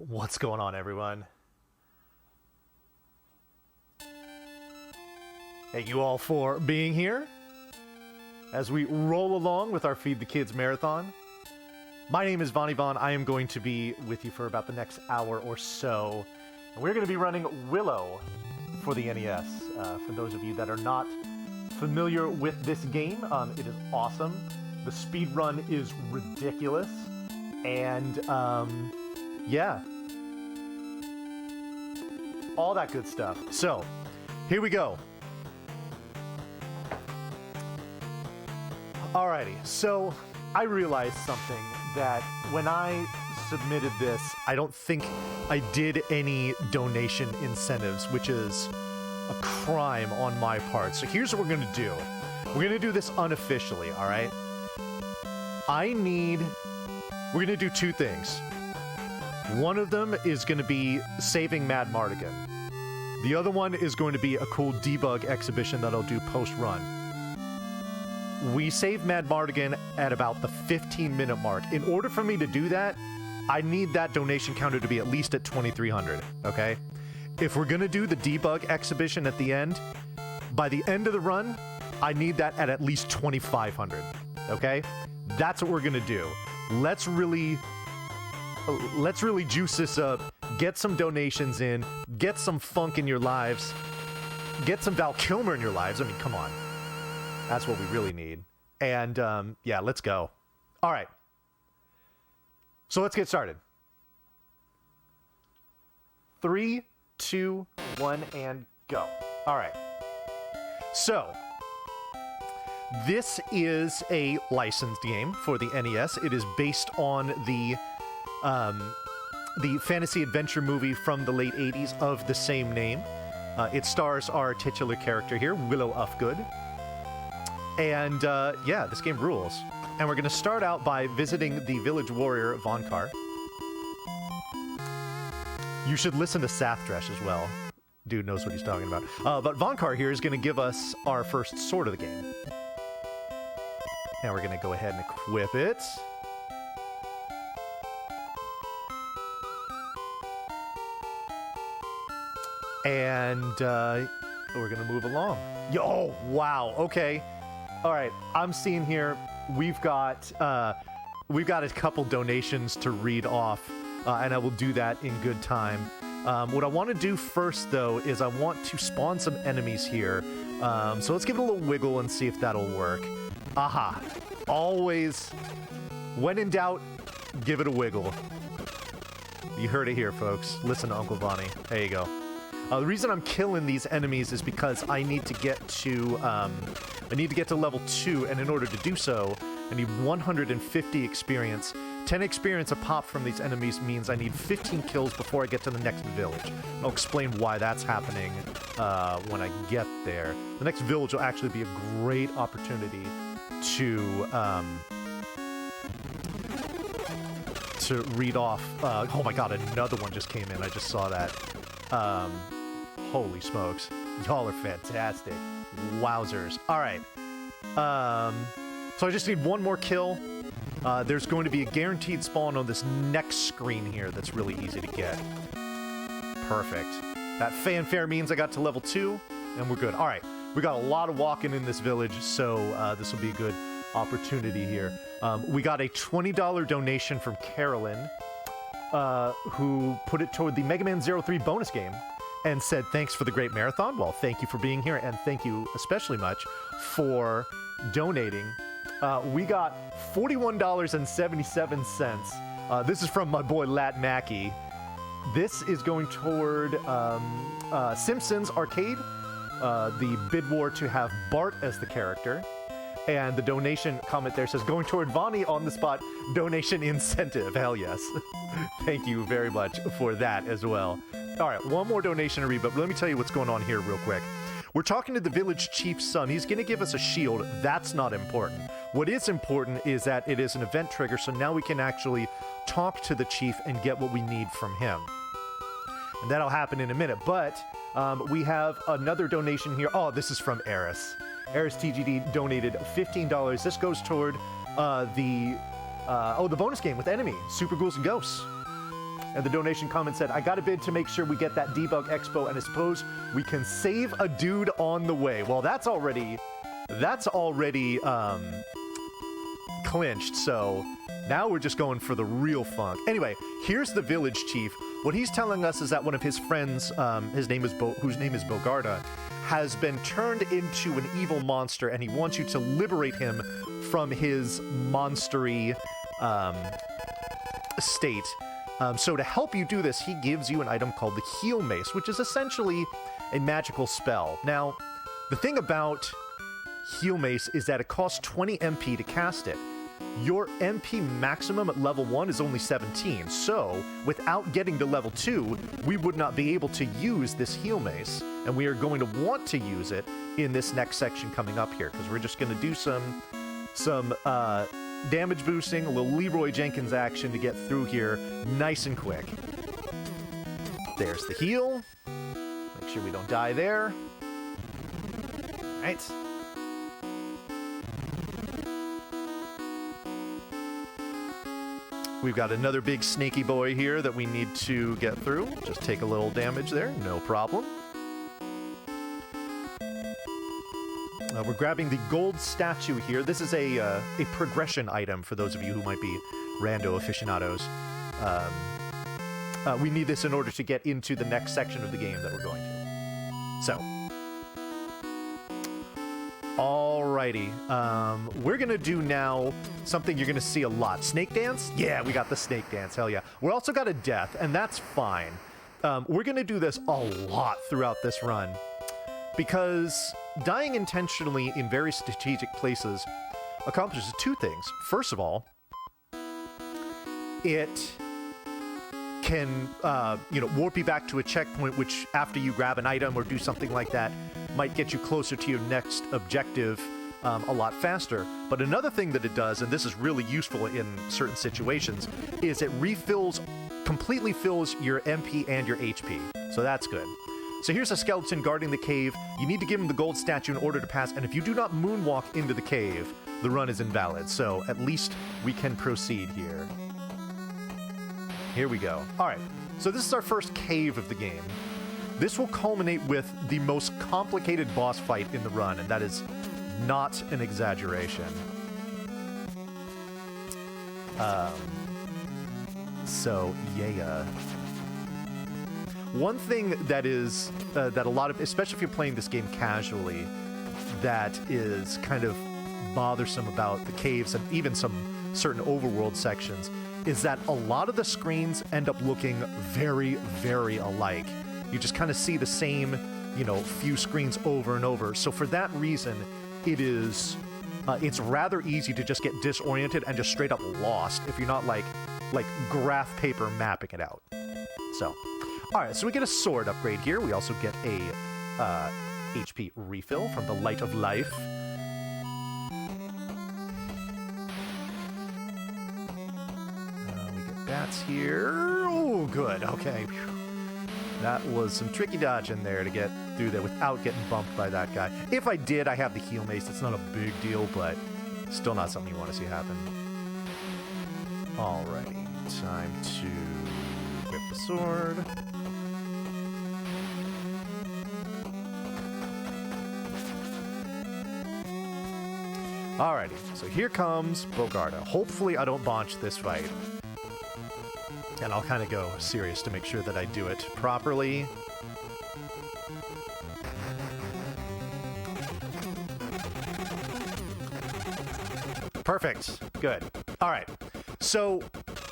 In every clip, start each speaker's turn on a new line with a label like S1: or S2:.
S1: What's going on, everyone? Thank you all for being here as we roll along with our Feed the Kids marathon. My name is Vonnie Vaughn. I am going to be with you for about the next hour or so. And we're going to be running Willow for the NES. For those of you that are not familiar with this game, it is awesome. The speed run is ridiculous. And, yeah. All that good stuff. So, here we go. Alrighty, so I realized something that when I submitted this, I don't think I did any donation incentives, which is a crime on my part. So here's what we're going to do. We're going to do this unofficially, alright? We're going to do two things. One of them is going to be saving Mad Mardigan. The other one is going to be a cool debug exhibition that I'll do post-run. We save Mad Mardigan at about the 15-minute mark. In order for me to do that, I need that donation counter to be at least at 2,300, okay? If we're going to do the debug exhibition at the end, by the end of the run, I need that at least 2,500, okay? That's what we're going to do. Let's really juice this up, get some donations in, get some funk in your lives, get some Val Kilmer in your lives. I mean, come on. That's what we really need. And, yeah, let's go. All right. So let's get started. 3, 2, 1, and go. All right. So, this is a licensed game for the NES. It is based on the fantasy adventure movie from the late 80s of the same name. It stars our titular character here, Willow Ufgood. And, yeah, this game rules. And we're going to start out by visiting the village warrior, Vonkar. You should listen to Sathresh as well. Dude knows what he's talking about. But Vonkar here is going to give us our first sword of the game. And we're going to go ahead and equip it. And, we're going to move along. Yo, wow, okay. All right, I'm seeing here we've got a couple donations to read off, and I will do that in good time. What I want to do first, though, is I want to spawn some enemies here. So let's give it a little wiggle and see if that'll work. Aha! Always, when in doubt, give it a wiggle. You heard it here, folks. Listen to Uncle Vonnie. There you go. The reason I'm killing these enemies is because I need to get to level 2, and in order to do so, I need 150 experience. 10 experience a pop from these enemies means I need 15 kills before I get to the next village. I'll explain why that's happening when I get there. The next village will actually be a great opportunity to read off. Oh my god, another one just came in. I just saw that. Holy smokes. Y'all are fantastic. Wowzers. Alright. So I just need one more kill. There's going to be a guaranteed spawn on this next screen here that's really easy to get. Perfect. That fanfare means I got to level 2, and we're good. Alright. We got a lot of walking in this village, so this will be a good opportunity here. We got a $20 donation from Carolyn, who put it toward the Mega Man 03 bonus game and said, thanks for the great marathon. Well, thank you for being here, and thank you especially much for donating. We got $41.77. This is from my boy Lat Mackey. This is going toward Simpsons Arcade, the bid war to have Bart as the character. And the donation comment there says, going toward Vonnie on the spot, donation incentive. Hell yes. Thank you very much for that as well. All right, one more donation to read, but let me tell you what's going on here real quick. We're talking to the village chief's son. He's going to give us a shield. That's not important. What is important is that it is an event trigger, so now we can actually talk to the chief and get what we need from him. And that'll happen in a minute, but we have another donation here. Oh, this is from Eris. Eris TGD donated $15. This goes toward the bonus game with Enemy, Super Ghouls and Ghosts. And the donation comment said, I got a bid to make sure we get that Debug Expo, and I suppose we can save a dude on the way. Well, that's already clinched, so now we're just going for the real funk. Anyway, here's the village chief. What he's telling us is that one of his friends, whose name is Bogarda, has been turned into an evil monster, and he wants you to liberate him from his monstery state. So to help you do this, he gives you an item called the Heal Mace, which is essentially a magical spell. Now, the thing about Heal Mace is that it costs 20 MP to cast it. Your MP maximum at level 1 is only 17, so without getting to level 2, we would not be able to use this Heal Mace, and we are going to want to use it in this next section coming up here, because we're just going to do some damage boosting, a little Leroy Jenkins action to get through here nice and quick. There's the heal. Make sure we don't die there. All right. We've got another big snaky boy here that we need to get through. Just take a little damage there, no problem. We're grabbing the gold statue here. This is a progression item for those of you who might be rando aficionados. We need this in order to get into the next section of the game that we're going to. So. Alrighty. We're going to do now something you're going to see a lot. Snake dance? Yeah, we got the snake dance. Hell yeah. We're also got a death, and that's fine. We're going to do this a lot throughout this run, because dying intentionally in very strategic places accomplishes two things. First of all, it can, warp you back to a checkpoint, which after you grab an item or do something like that, might get you closer to your next objective a lot faster. But another thing that it does, and this is really useful in certain situations, is it completely fills your MP and your HP. So that's good. So here's a skeleton guarding the cave. You need to give him the gold statue in order to pass, and if you do not moonwalk into the cave, the run is invalid. So at least we can proceed here. Here we go. All right, so this is our first cave of the game. This will culminate with the most complicated boss fight in the run, and that is not an exaggeration. So, yeah. One thing that is, that a lot of, especially if you're playing this game casually, that is kind of bothersome about the caves and even some certain overworld sections, is that a lot of the screens end up looking very, very alike. You just kind of see the same, few screens over and over. So for that reason, it's rather easy to just get disoriented and just straight up lost if you're not like graph paper mapping it out. So, all right, so we get a sword upgrade here. We also get a HP refill from the Light of Life. We get bats here. Oh, good. Okay. That was some tricky dodge in there to get through there without getting bumped by that guy. If I did, I have the heal mace. It's not a big deal, but still not something you want to see happen. Alrighty, time to whip the sword. Alrighty, so here comes Bogarda. Hopefully I don't botch this fight. And I'll kind of go serious to make sure that I do it properly. Perfect. Good. All right. So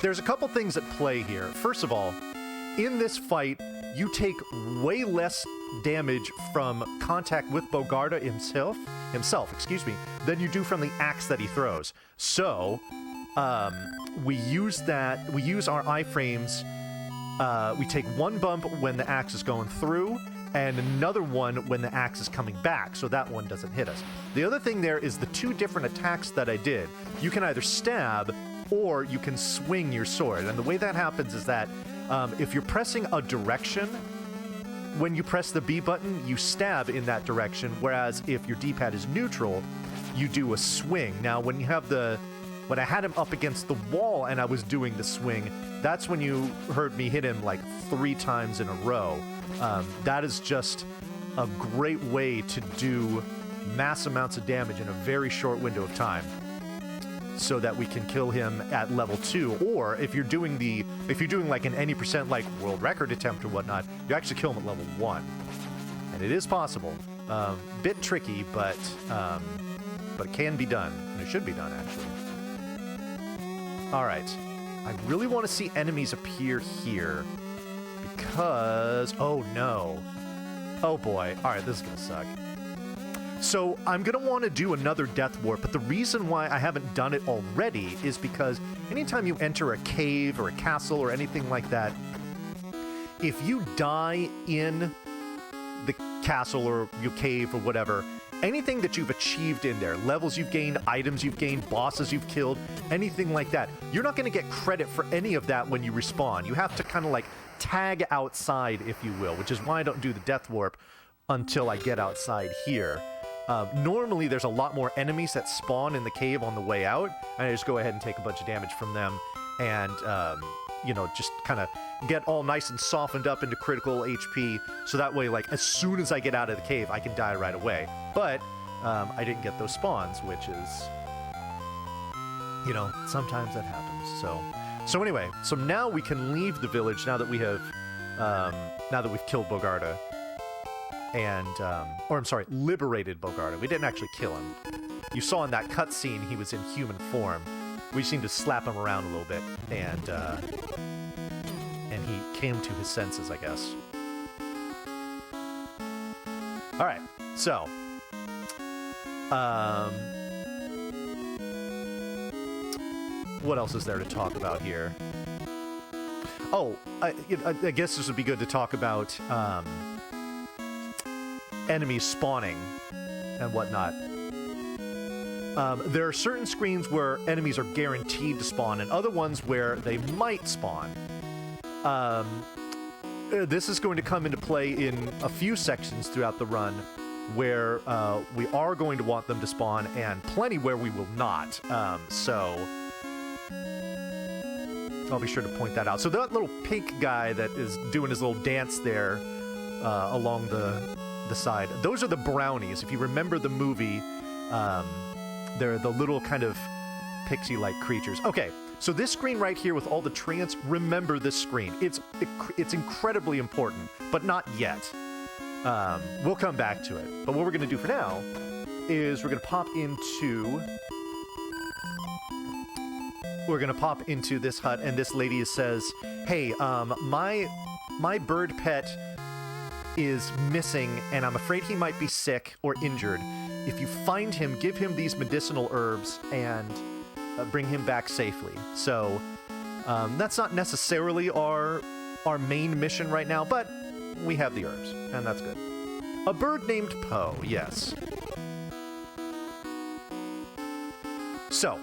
S1: there's a couple things at play here. First of all, in this fight, you take way less damage from contact with Bogarda himself, than you do from the axe that he throws. So, we use our iframes, we take one bump when the axe is going through, and another one when the axe is coming back, so that one doesn't hit us. The other thing there is the two different attacks that I did. You can either stab, or you can swing your sword, and the way that happens is that if you're pressing a direction, when you press the B button, you stab in that direction, whereas if your D-pad is neutral, you do a swing. Now, when you have the When I had him up against the wall and I was doing the swing, that's when you heard me hit him like 3 times in a row. That is just a great way to do mass amounts of damage in a very short window of time, so that we can kill him at level 2. Or if you're doing like an any percent like world record attempt or whatnot, you actually kill him at level 1, and it is possible. Bit tricky, but it can be done, and it should be done actually. All right, I really want to see enemies appear here because oh no, oh boy. All right, this is gonna suck. So I'm going to want to do another Death Warp, but the reason why I haven't done it already is because anytime you enter a cave or a castle or anything like that, if you die in the castle or your cave or whatever, anything that you've achieved in there, levels you've gained, items you've gained, bosses you've killed, anything like that, you're not going to get credit for any of that when you respawn. You have to kind of like tag outside, if you will, which is why I don't do the Death Warp until I get outside here. Normally, there's a lot more enemies that spawn in the cave on the way out, and I just go ahead and take a bunch of damage from them, and, you know, just kind of get all nice and softened up into critical HP, so that way, like, as soon as I get out of the cave, I can die right away. But, I didn't get those spawns, which is, you know, sometimes that happens, So anyway, so now we can leave the village, now that we have, now that we've killed Bogarda. And, or I'm sorry, liberated Bogarda. We didn't actually kill him. You saw in that cutscene he was in human form. We just need to slap him around a little bit, and he came to his senses, I guess. All right, so, what else is there to talk about here? Oh, I guess this would be good to talk about, enemies spawning and whatnot. There are certain screens where enemies are guaranteed to spawn, and other ones where they might spawn. This is going to come into play in a few sections throughout the run, where we are going to want them to spawn, and plenty where we will not. So I'll be sure to point that out. So that little pink guy that is doing his little dance there along the side, those are the brownies. If you remember the movie, they're the little kind of pixie-like creatures. Okay, so this screen right here with all the treants, remember this screen. It's incredibly important, but not yet. We'll come back to it. But what we're going to do for now is we're going to pop into this hut, and this lady says, hey, my bird pet is missing, and I'm afraid he might be sick or injured. If you find him, give him these medicinal herbs and bring him back safely. So that's not necessarily our main mission right now, but we have the herbs, and that's good. A bird named Poe, yes. So,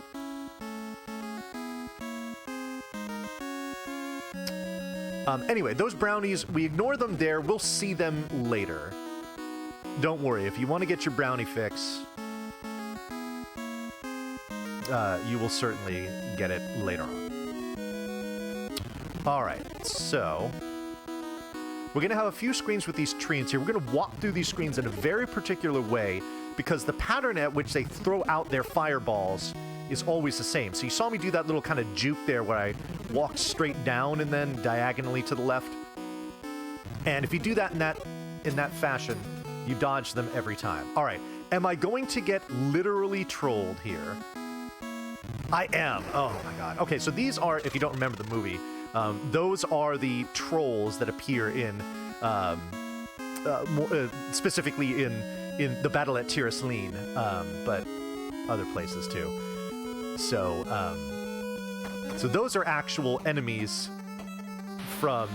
S1: anyway, those brownies, we ignore them there. We'll see them later. Don't worry. If you want to get your brownie fix, you will certainly get it later on. All right, so we're going to have a few screens with these treants here. We're going to walk through these screens in a very particular way because the pattern at which they throw out their fireballs is always the same. So you saw me do that little kind of juke there where I walked straight down and then diagonally to the left. And if you do that in that fashion, you dodge them every time. All right, am I going to get literally trolled here? I am. Oh my god. Okay, so these are, if you don't remember the movie, those are the trolls that appear in, specifically in the battle at Tirasleen, but other places too. So, so those are actual enemies from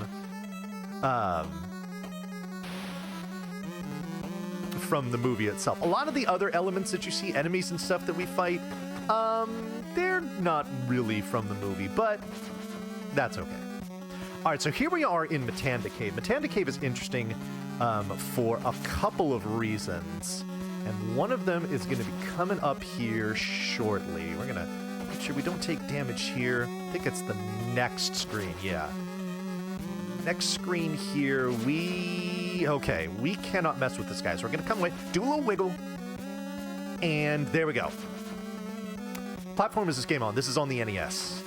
S1: the movie itself. A lot of the other elements that you see, enemies and stuff that we fight, they're not really from the movie, but that's okay. All right, so here we are in Matanda Cave. Matanda Cave is interesting for a couple of reasons, and one of them is going to be coming up here shortly. We're going to making sure we don't take damage here. I think it's the next screen, yeah. Next screen here, okay, we cannot mess with this guy, so we're gonna come away, do a little wiggle, and there we go. Platform is this game on? This is on the NES.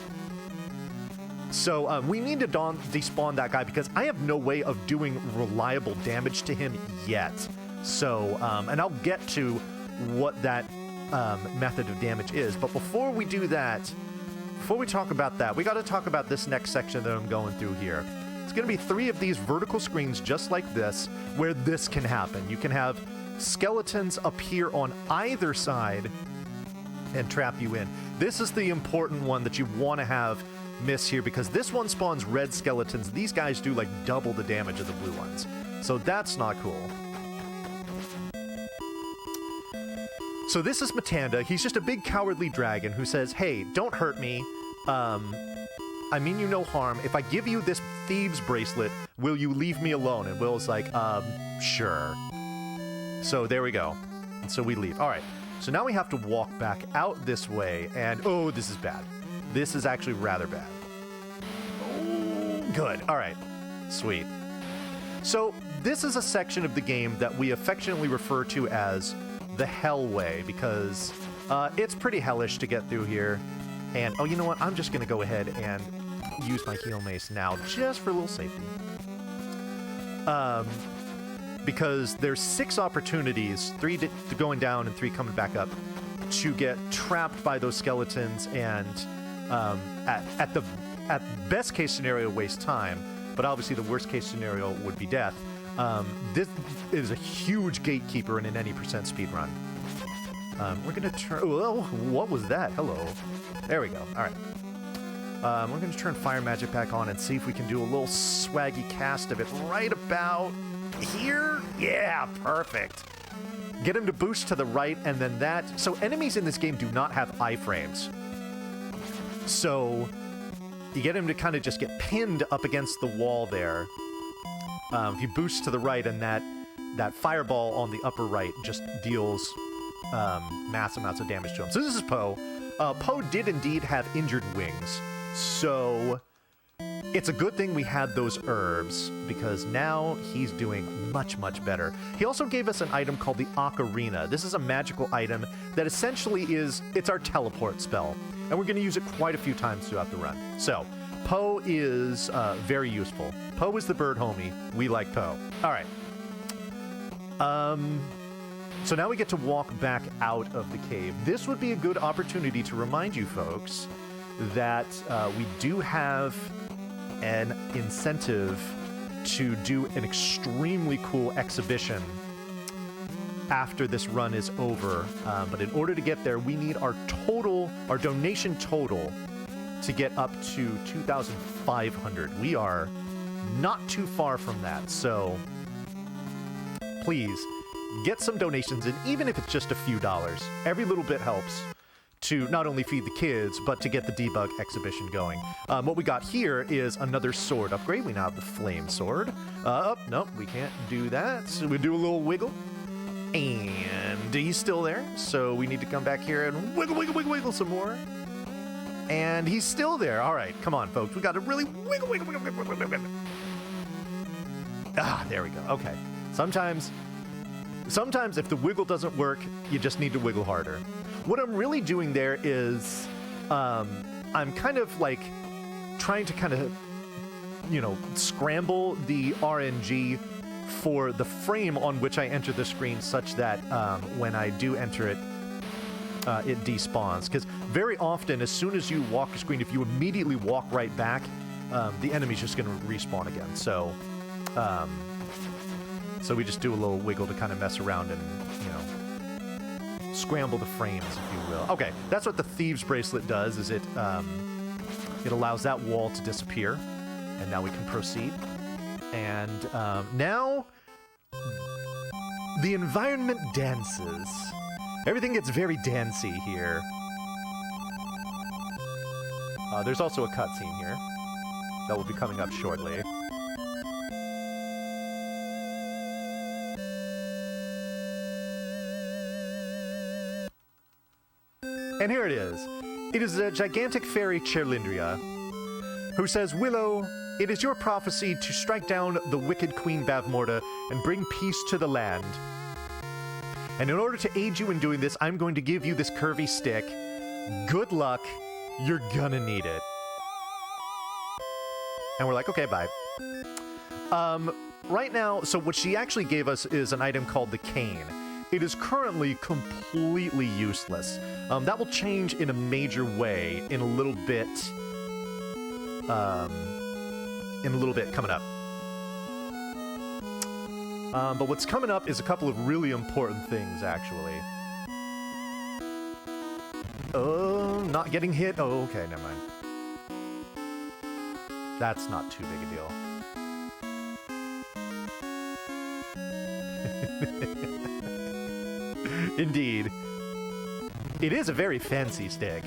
S1: So we need to despawn that guy because I have no way of doing reliable damage to him yet. So, and I'll get to what that method of damage is, but before we do that, before we talk about that, we got to talk about this next section that I'm going through here. It's going to be 3 of these vertical screens just like this, where this can happen. You can have skeletons appear on either side and trap you in. This is the important one that you want to have miss here, because this one spawns red skeletons. These guys do like double the damage of the blue ones. So that's not cool. So this is Matanda. He's just a big cowardly dragon who says, hey, don't hurt me. I mean you no harm. If I give you this thieves bracelet, will you leave me alone? And Will's like, sure. So there we go. And so we leave. All right. So now we have to walk back out this way, and oh, this is bad. This is actually rather bad. Oh, good. All right. Sweet. So this is a section of the game that we affectionately refer to as the Hell Way, because it's pretty hellish to get through here. And, oh, you know what? I'm just going to go ahead and use my heal mace now, just for a little safety. Because there's 6 opportunities, 3 going down and 3 coming back up, to get trapped by those skeletons and, at best case scenario, waste time. But obviously the worst case scenario would be death. This is a huge gatekeeper in an any % speed run. We're gonna turn. Oh, what was that? Hello. There we go. All right. We're gonna turn fire magic back on and see if we can do a little swaggy cast of it right about here. Yeah, perfect. Get him to boost to the right, and then that. So enemies in this game do not have iframes. So you get him to kind of just get pinned up against the wall there. If you boost to the right, and that fireball on the upper right just deals mass amounts of damage to him. So this is Poe. Poe did indeed have injured wings, so it's a good thing we had those herbs, because now he's doing much, much better. He also gave us an item called the Ocarina. This is a magical item that essentially it's our teleport spell, and we're going to use it quite a few times throughout the run. So Poe is very useful. Poe is the bird homie. We like Poe. All right. So now we get to walk back out of the cave. This would be a good opportunity to remind you folks that we do have an incentive to do an extremely cool exhibition after this run is over. But in order to get there, we need our donation total to get up to 2,500. We are not too far from that, so please get some donations in, even if it's just a few dollars. Every little bit helps to not only feed the kids, but to get the debug exhibition going. What we got here is another sword upgrade. We now have the flame sword. Nope, we can't do that. So we do a little wiggle. And he's still there, so we need to come back here and wiggle, wiggle, wiggle, wiggle some more. And he's still there. All right, come on, folks. We got to really wiggle, wiggle, wiggle, wiggle, wiggle, wiggle. Ah, there we go. Okay. Sometimes if the wiggle doesn't work, you just need to wiggle harder. What I'm really doing there is I'm kind of like trying to kind of, scramble the RNG for the frame on which I enter the screen, such that when I do enter it, it despawns. Because very often, as soon as you walk the screen, if you immediately walk right back, the enemy's just going to respawn again. So we just do a little wiggle to kind of mess around and, scramble the frames, if you will. Okay, that's what the Thieves Bracelet does, is it allows that wall to disappear. And now we can proceed. And now the environment dances. Everything gets very dancey here. There's also a cutscene here that will be coming up shortly. And here it is. It is a gigantic fairy Cherlindria, who says, Willow, it is your prophecy to strike down the wicked Queen Bavmorda and bring peace to the land. And in order to aid you in doing this, I'm going to give you this curvy stick. Good luck. You're gonna need it. And we're like, okay, bye. Right now, so what she actually gave us is an item called the cane. It is currently completely useless. That will change in a major way in a little bit. Coming up. But what's coming up is a couple of really important things, actually. Oh, not getting hit. Oh, okay, never mind. That's not too big a deal. Indeed. It is a very fancy stick.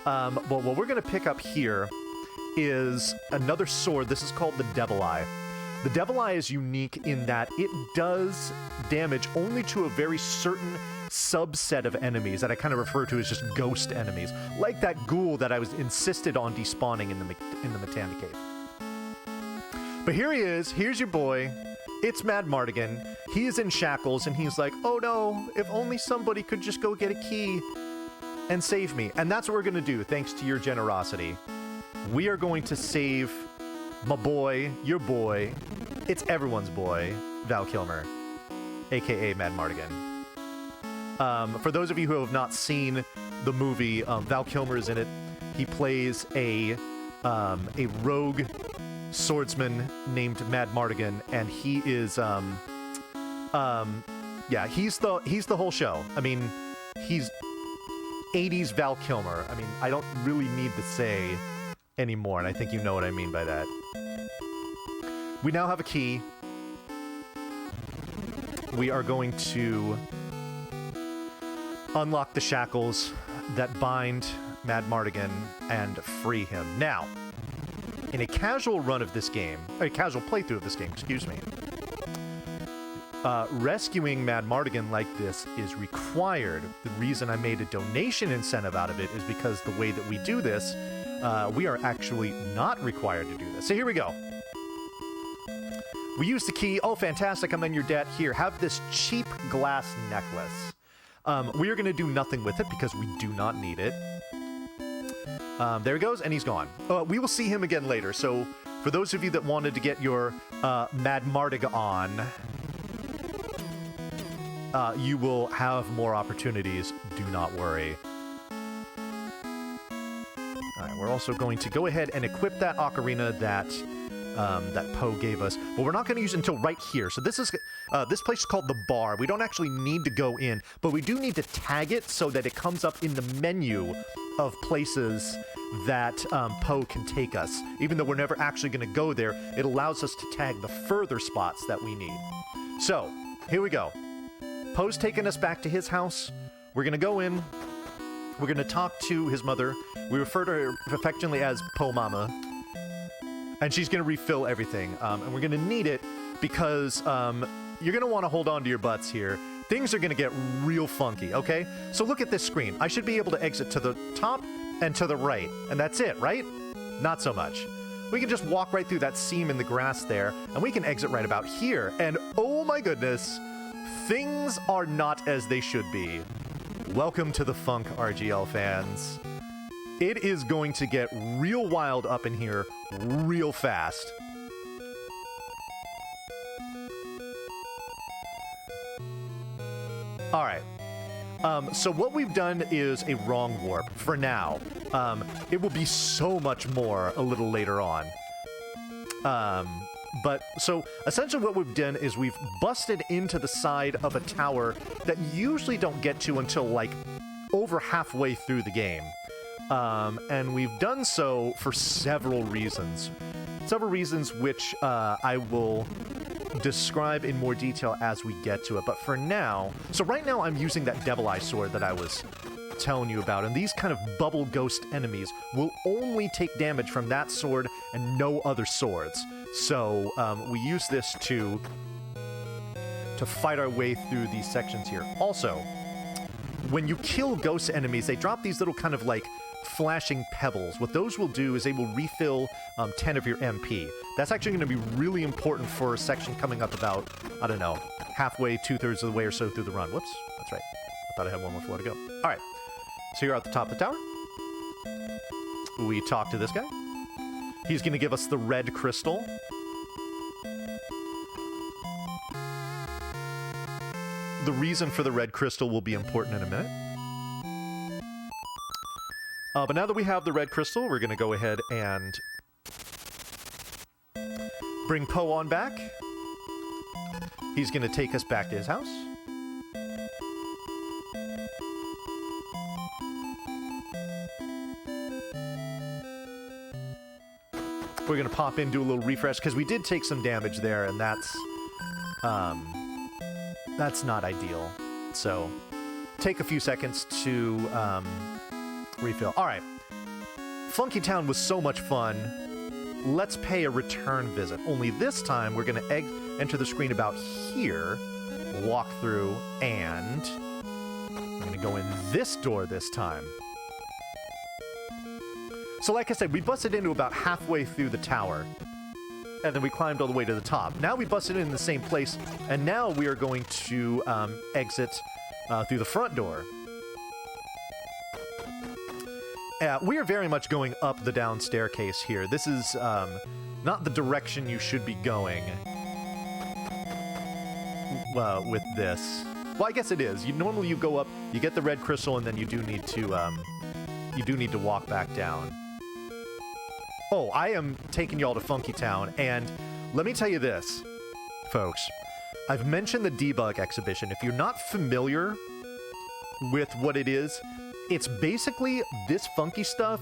S1: Well, what we're going to pick up here is another sword. This is called the Devil Eye. The Devil Eye is unique in that it does damage only to a very certain subset of enemies that I kind of refer to as just ghost enemies, like that ghoul that I was insisted on despawning in the Matanda Cave. But here he is. Here's your boy. It's Mad Mardigan. He is in shackles, and he's like, oh no, if only somebody could just go get a key and save me. And that's what we're going to do, thanks to your generosity. We are going to save my boy, your boy, it's everyone's boy, Val Kilmer, a.k.a. Mad Mardigan. For those of you who have not seen the movie, Val Kilmer is in it. He plays a rogue swordsman named Mad Mardigan, and he is, yeah, he's the whole show. I mean, he's 80s Val Kilmer. I mean, I don't really need to say anymore, and I think you know what I mean by that. We now have a key. We are going to unlock the shackles that bind Mad Mardigan and free him. Now, in a casual run of this game, a casual playthrough of this game, excuse me, rescuing Mad Mardigan like this is required. The reason I made a donation incentive out of it is because the way that we do this, we are actually not required to do this. So here we go. We use the key. Oh, fantastic. I'm in your debt. Here, have this cheap glass necklace. We are going to do nothing with it because we do not need it. There he goes, and he's gone. We will see him again later. So for those of you that wanted to get your Mad Mardigan on, you will have more opportunities. Do not worry. All right, we're also going to go ahead and equip that ocarina that Poe gave us, but we're not going to use it until right here. So this is this place is called the bar. We don't actually need to go in, but we do need to tag it so that it comes up in the menu of places that Poe can take us. Even though we're never actually going to go there, it allows us to tag the further spots that we need. So here we go. Poe's taking us back to his house. We're going to go in. We're going to talk to his mother. We refer to her affectionately as Poe Mama. And she's going to refill everything. And we're going to need it because you're going to want to hold on to your butts here. Things are going to get real funky, okay? So look at this screen. I should be able to exit to the top and to the right. And that's it, right? Not so much. We can just walk right through that seam in the grass there, and we can exit right about here. And oh my goodness, things are not as they should be. Welcome to the funk, RGL fans. It is going to get real wild up in here real fast. All right. So what we've done is a wrong warp for now. It will be so much more a little later on. But so essentially what we've done is we've busted into the side of a tower that you usually don't get to until like over halfway through the game. And we've done so for several reasons. Several reasons which I will describe in more detail as we get to it. But for now, so right now I'm using that Devil Eye sword that I was telling you about, and these kind of bubble ghost enemies will only take damage from that sword and no other swords. So we use this to fight our way through these sections here. Also, when you kill ghost enemies, they drop these little kind of like flashing pebbles. What those will do is they will refill 10 of your MP. That's actually going to be really important for a section coming up about, I don't know, halfway, 2/3 of the way or so through the run. Whoops, that's right. I thought I had one more floor to go. All right, so you're at the top of the tower. We talk to this guy. He's going to give us the red crystal. The reason for the red crystal will be important in a minute. But now that we have the red crystal, we're going to go ahead and bring Poe on back. He's going to take us back to his house. We're going to pop in, do a little refresh, because we did take some damage there, and that's not ideal. So take a few seconds to refill. All right. Funky Town was so much fun. Let's pay a return visit. Only this time, we're going to enter the screen about here, walk through, and I'm going to go in this door this time. So like I said, we busted into about halfway through the tower, and then we climbed all the way to the top. Now we busted in the same place, and now we are going to exit through the front door. We are very much going up the down staircase here. This is not the direction you should be going with this. Well, I guess it is. Normally you go up, you get the red crystal, and then you do need to walk back down. Oh, I am taking y'all to Funky Town, and let me tell you this, folks. I've mentioned the Debug exhibition. If you're not familiar with what it is, it's basically this funky stuff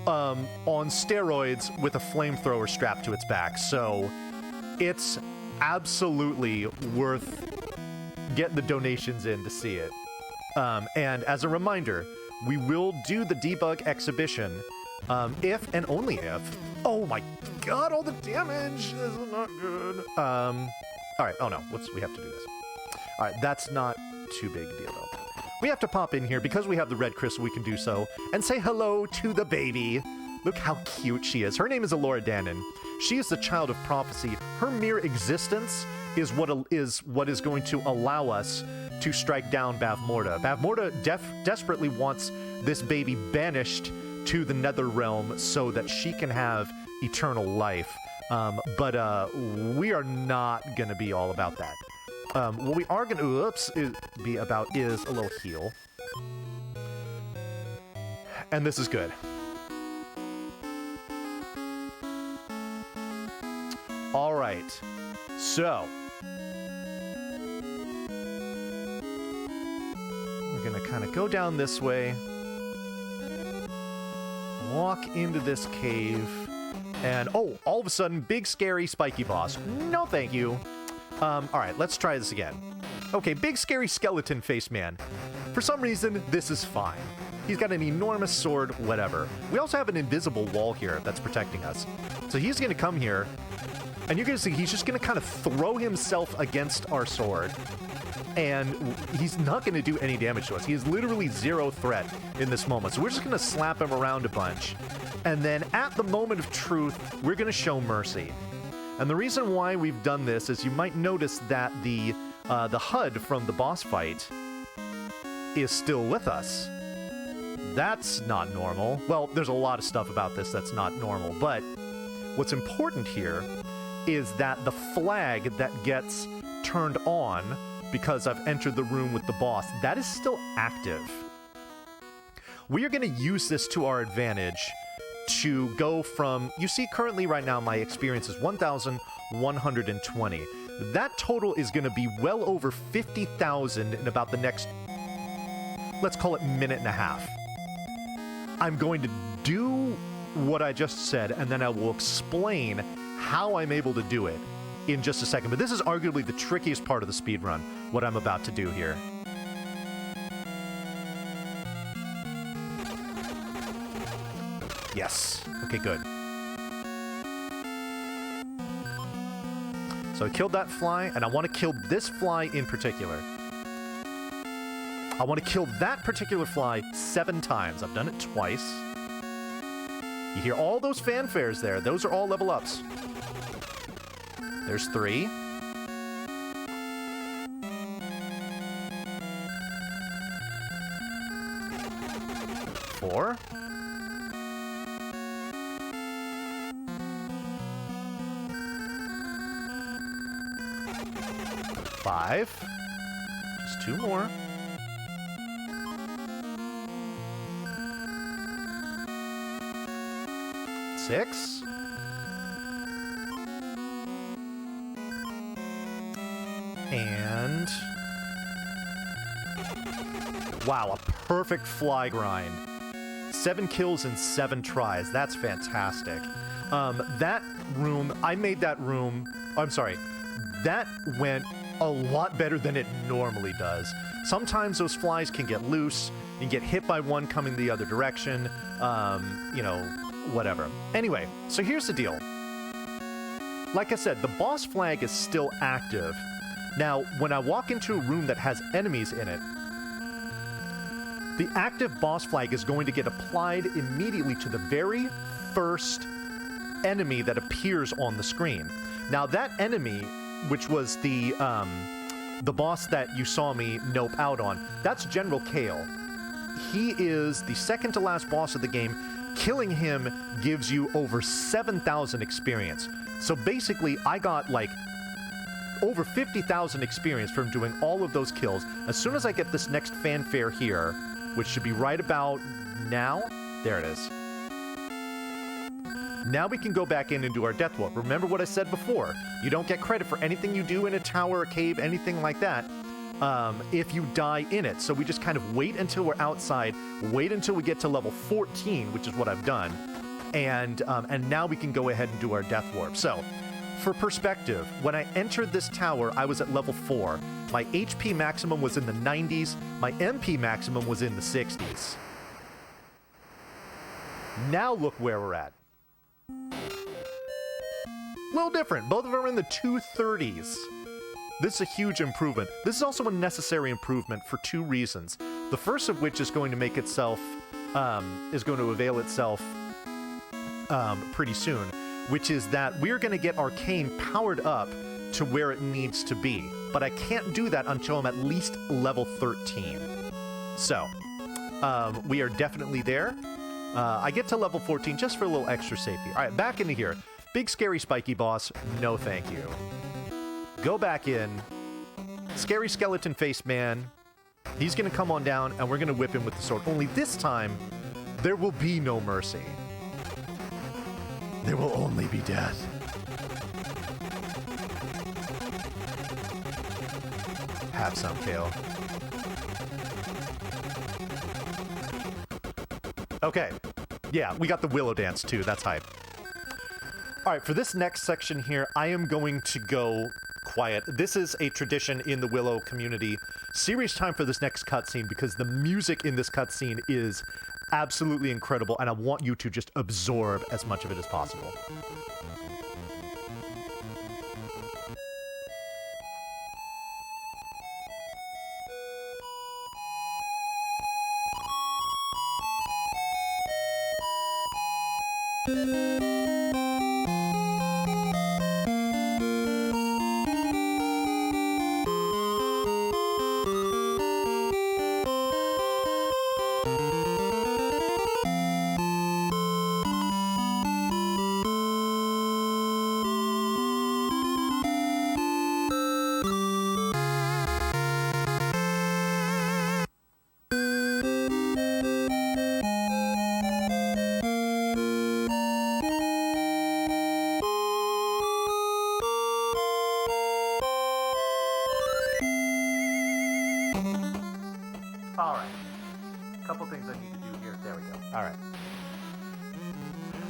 S1: on steroids with a flamethrower strapped to its back. So it's absolutely worth getting the donations in to see it. And as a reminder, we will do the Debug exhibition if and only if... Oh my god, all the damage! This is not good. Alright, oh no, we have to do this. Alright, that's not too big a deal though. We have to pop in here, because we have the red crystal, we can do so, and say hello to the baby. Look how cute she is. Her name is Elora Danon. She is the child of prophecy. Her mere existence is what is going to allow us to strike down Bavmorda. Bavmorda desperately wants this baby banished to the nether realm so that she can have eternal life. But we are not going to be all about that. What we are going to be about is a little heal. And this is good. All right. So we're going to kind of go down this way, walk into this cave, and oh, all of a sudden, big, scary, spiky boss. No, thank you. All right, let's try this again. Okay, big, scary skeleton face man. For some reason, this is fine. He's got an enormous sword, whatever. We also have an invisible wall here that's protecting us. So he's going to come here, and you're going to see he's just going to kind of throw himself against our sword. And he's not going to do any damage to us. He is literally zero threat in this moment. So we're just going to slap him around a bunch. And then at the moment of truth, we're going to show mercy. And the reason why we've done this is you might notice that the HUD from the boss fight is still with us. That's not normal. Well, there's a lot of stuff about this that's not normal. But what's important here is that the flag that gets turned on because I've entered the room with the boss, that is still active. We are going to use this to our advantage to go from, you see currently right now my experience is 1,120. That total is going to be well over 50,000 in about the next, let's call it minute and a half. I'm going to do what I just said, and then I will explain how I'm able to do it in just a second. But this is arguably the trickiest part of the speedrun, what I'm about to do here. Yes. Okay, good. So I killed that fly, and I want to kill this fly in particular. I want to kill that particular fly 7 times. I've done it twice. You hear all those fanfares there. Those are all level ups. There's 3. 4. 5. Just 2 more. 6. And... wow, a perfect fly grind. 7 kills in 7 tries. That's fantastic. That room, I made that room... I'm sorry. That went a lot better than it normally does. Sometimes those flies can get loose and get hit by one coming the other direction. You know, whatever. Anyway, so here's the deal. Like I said, the boss flag is still active. Now, when I walk into a room that has enemies in it, the active boss flag is going to get applied immediately to the very first enemy that appears on the screen. Now, that enemy, which was the boss that you saw me nope out on, that's General Kale. He is the second to last boss of the game. Killing him gives you over 7,000 experience. So basically, I got like over 50,000 experience from doing all of those kills. As soon as I get this next fanfare here, which should be right about now, there it is. Now we can go back in and do our death warp. Remember what I said before. You don't get credit for anything you do in a tower, a cave, anything like that, if you die in it. So we just kind of wait until we're outside, wait until we get to level 14, which is what I've done, and now we can go ahead and do our death warp. So, for perspective, when I entered this tower, I was at level 4. My HP maximum was in the 90s. My MP maximum was in the 60s. Now look where we're at. A little different. Both of them are in the 230s. This is a huge improvement. This is also a necessary improvement for 2 reasons. The first of which is going to make itself, avail itself pretty soon, which is that we're going to get Arcane powered up to where it needs to be. But I can't do that until I'm at least level 13. So, we are definitely there. I get to level 14 just for a little extra safety. All right, back into here. Big, scary, spiky boss. No, thank you. Go back in. Scary skeleton face man. He's going to come on down, and we're going to whip him with the sword. Only this time, there will be no mercy. There will only be death. Have some, Kale. Okay. Yeah, we got the Willow dance, too. That's hype. All right, for this next section here, I am going to go quiet. This is a tradition in the Willow community. Serious time for this next cutscene because the music in this cutscene is absolutely incredible, and I want you to just absorb as much of it as possible.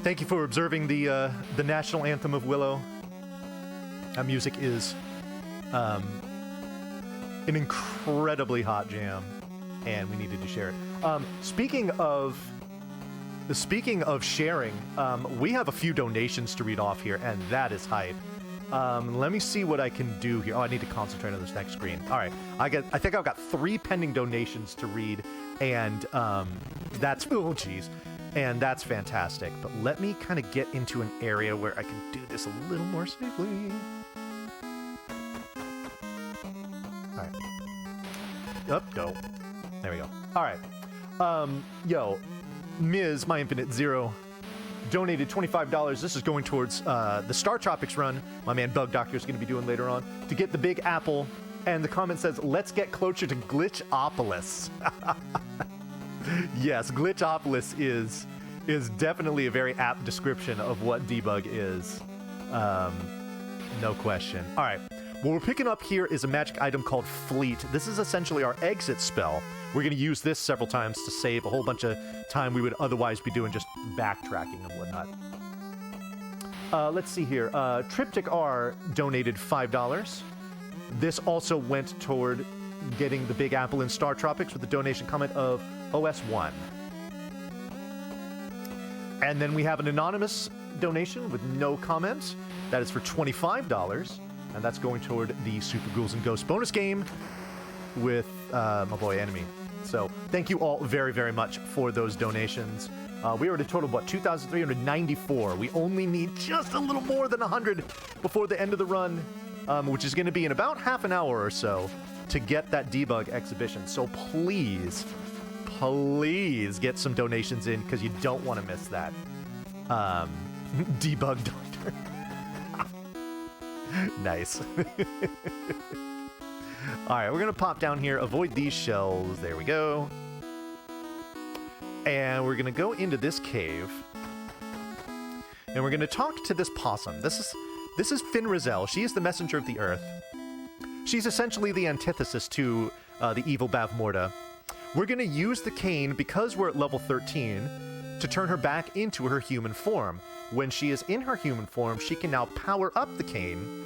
S1: Thank you for observing the national anthem of Willow. That music is an incredibly hot jam, and we needed to share it. Speaking of sharing, we have a few donations to read off here, and that is hype. Let me see what I can do here. Oh, I need to concentrate on this next screen. All right, I think I've got 3 pending donations to read, and that's, oh geez, and that's fantastic. But let me kind of get into an area where I can do this a little more safely. All right. Oh, no. There we go. All right. Yo, Ms. My Infinite Zero donated $25. This is going towards the Star Tropics run my man Bug Doctor is going to be doing later on to get the Big Apple. And the comment says, let's get closer to Glitchopolis. Yes, Glitchopolis is definitely a very apt description of what debug is. No question. All right. What we're picking up here is a magic item called Fleet. This is essentially our exit spell. We're going to use this several times to save a whole bunch of time we would otherwise be doing just backtracking and whatnot. Let's see here. Triptych R donated $5. This also went toward getting the Big Apple in Star Tropics with the donation comment of OS1. And then we have an anonymous donation with no comment. That is for $25. And that's going toward the Super Ghouls and Ghosts bonus game with my boy Enemy. So thank you all very, very much for those donations. We are at a total of, what, 2,394. We only need just a little more than 100 before the end of the run, which is going to be in about half an hour or so to get that debug exhibition. So please, please get some donations in because you don't want to miss that. Debug Doctor. Nice. All right, we're going to pop down here, avoid these shells. There we go. And we're going to go into this cave. And we're going to talk to this possum. This is Finn Rizal. She is the messenger of the earth. She's essentially the antithesis to the evil Bavmorda. We're going to use the cane, because we're at level 13, to turn her back into her human form. When she is in her human form, she can now power up the cane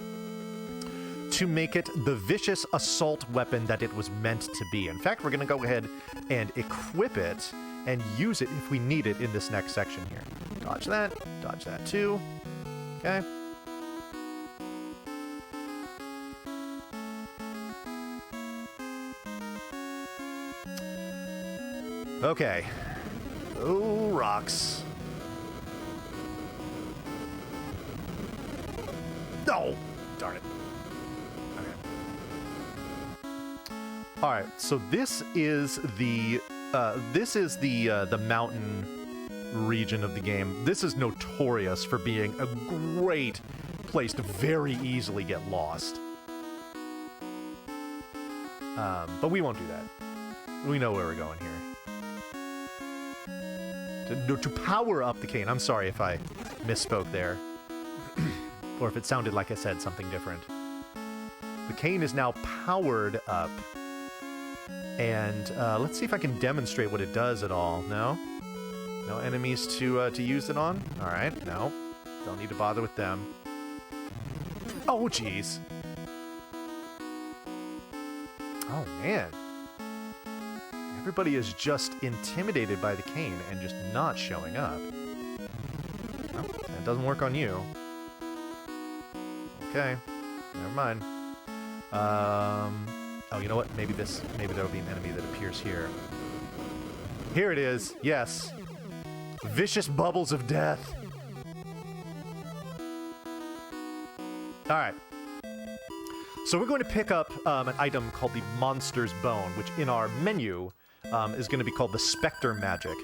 S1: to make it the vicious assault weapon that it was meant to be. In fact, we're going to go ahead and equip it and use it if we need it in this next section here. Dodge that too. Okay. Okay. Oh, rocks. No! Darn it. Okay. All right, so this is the mountain region of the game. This is notorious for being a great place to very easily get lost. But we won't do that. We know where we're going here. To power up the cane. I'm sorry if I misspoke there. Or if it sounded like I said something different. The cane is now powered up. And let's see if I can demonstrate what it does at all. No? No enemies to use it on? Alright, no. Don't need to bother with them. Oh, jeez. Oh, man. Everybody is just intimidated by the cane and just not showing up. Well, that doesn't work on you. Okay. Never mind. Oh, you know what? Maybe there'll be an enemy that appears here. Here it is. Yes. Vicious bubbles of death. All right. So we're going to pick up an item called the Monster's Bone, which in our menu is going to be called the Spectre Magic.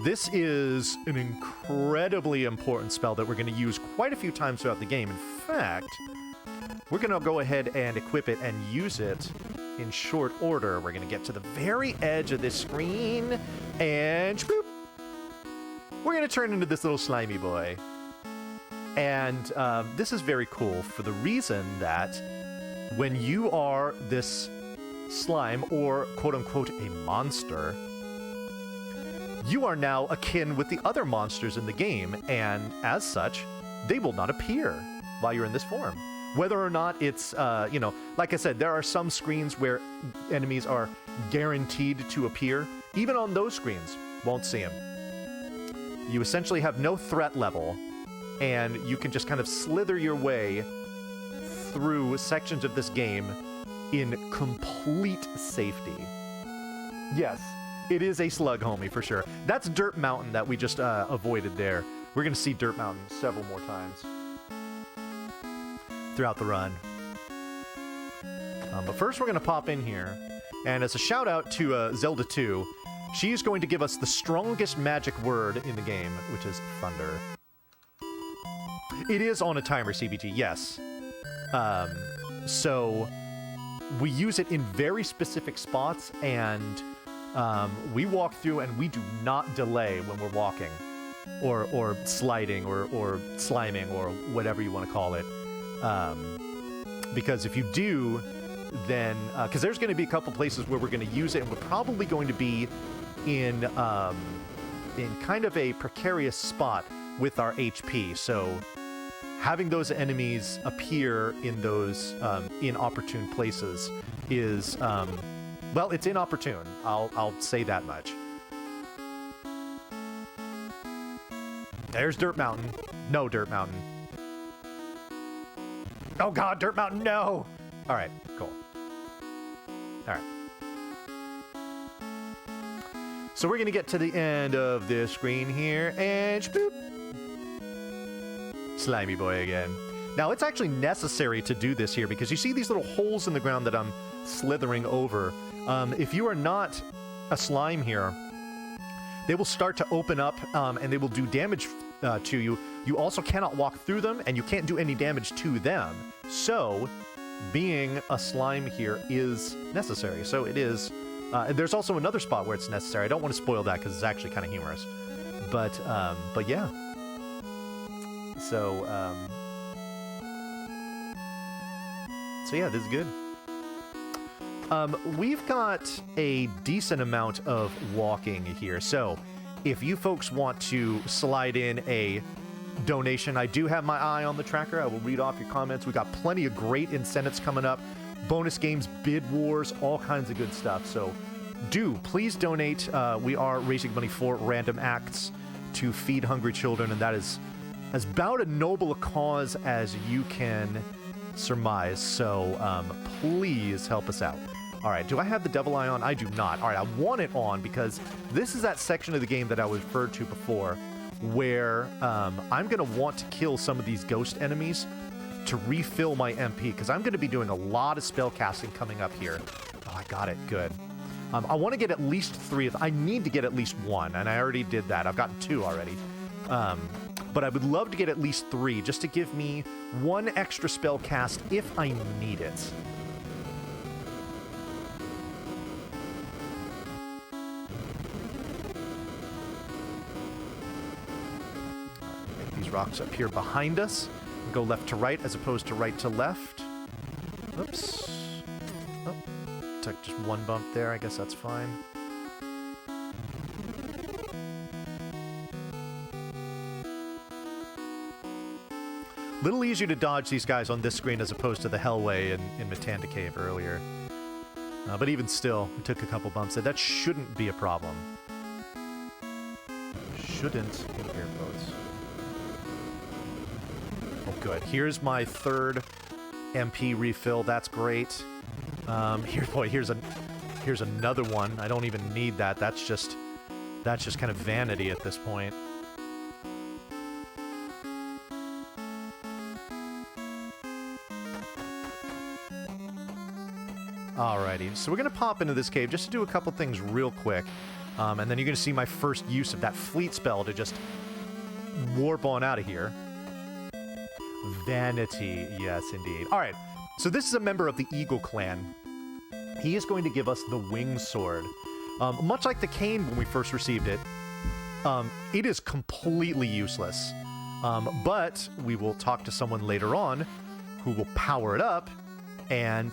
S1: This is an incredibly important spell that we're going to use quite a few times throughout the game. In fact, we're going to go ahead and equip it and use it in short order. We're going to get to the very edge of this screen, and boop, we're going to turn into this little slimy boy. And this is very cool for the reason that when you are this slime, or quote-unquote a monster, you are now akin with the other monsters in the game, and as such, they will not appear while you're in this form. Whether or not it's, like I said, there are some screens where enemies are guaranteed to appear. Even on those screens, won't see them. You essentially have no threat level, and you can just kind of slither your way through sections of this game in complete safety. Yes, it is a slug homie for sure. That's Dirt Mountain that we just avoided there. We're going to see Dirt Mountain several more times throughout the run. But first we're going to pop in here. And as a shout out to Zelda 2, she's going to give us the strongest magic word in the game, which is thunder. It is on a timer, CBG, yes. So we use it in very specific spots, and we walk through and we do not delay when we're walking or sliding or sliming or whatever you want to call it. Because if you do, then because there's going to be a couple places where we're going to use it, and we're probably going to be in kind of a precarious spot with our HP. So having those enemies appear in those inopportune places is well, it's inopportune. I'll say that much. There's Dirt Mountain. No, Dirt Mountain. Oh God, Dirt Mountain, no! All right, cool. All right. So we're gonna get to the end of this screen here, and boop. Slimy boy again. Now, it's actually necessary to do this here because you see these little holes in the ground that I'm slithering over. If you are not a slime here, they will start to open up and they will do damage to you. You also cannot walk through them, and you can't do any damage to them. So, being a slime here is necessary. So it is. There's also another spot where it's necessary. I don't want to spoil that because it's actually kind of humorous. But yeah. So yeah, this is good. We've got a decent amount of walking here. So if you folks want to slide in a donation, I do have my eye on the tracker. I will read off your comments. We got plenty of great incentives coming up. Bonus games, bid wars, all kinds of good stuff. So please donate. We are raising money for Random Acts to feed hungry children, and that is as about a noble a cause as you can surmise. So please help us out. All right, do I have the devil eye on? I do not. All right, I want it on because this is that section of the game that I referred to before where I'm going to want to kill some of these ghost enemies to refill my MP, because I'm going to be doing a lot of spell casting coming up here. Oh, I got it. Good. I want to get at least 3 of them. I need to get at least 1, and I already did that. I've gotten 2 already. But I would love to get at least 3, just to give me 1 extra spell cast if I need it. Make these rocks up here behind us. Go left to right as opposed to right to left. Oops. Oh, took just 1 bump there. I guess that's fine. Little easier to dodge these guys on this screen as opposed to the Hellway in Matanda Cave earlier. But even still, we took a couple bumps there. That shouldn't be a problem. Shouldn't, in air quotes. Oh, good. Here's my 3rd MP refill. That's great. Here's another one. I don't even need that. That's just kind of vanity at this point. Alrighty, so we're gonna pop into this cave just to do a couple things real quick, and then you're gonna see my first use of that fleet spell to just warp on out of here. Vanity, yes indeed. Alright, so this is a member of the Eagle Clan. He is going to give us the Wing Sword. Much like the cane when we first received it, it is completely useless. But we will talk to someone later on who will power it up, and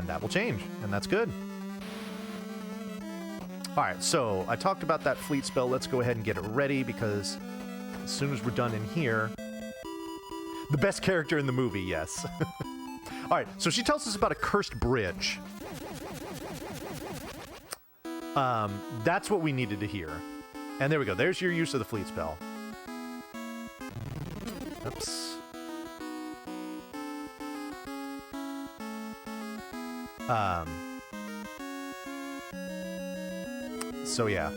S1: that will change, and that's good. Alright, so I talked about that fleet spell. Let's go ahead and get it ready, because as soon as we're done in here... The best character in the movie, yes. Alright, so she tells us about a cursed bridge. That's what we needed to hear. And there we go. There's your use of the fleet spell. Oops. So yeah.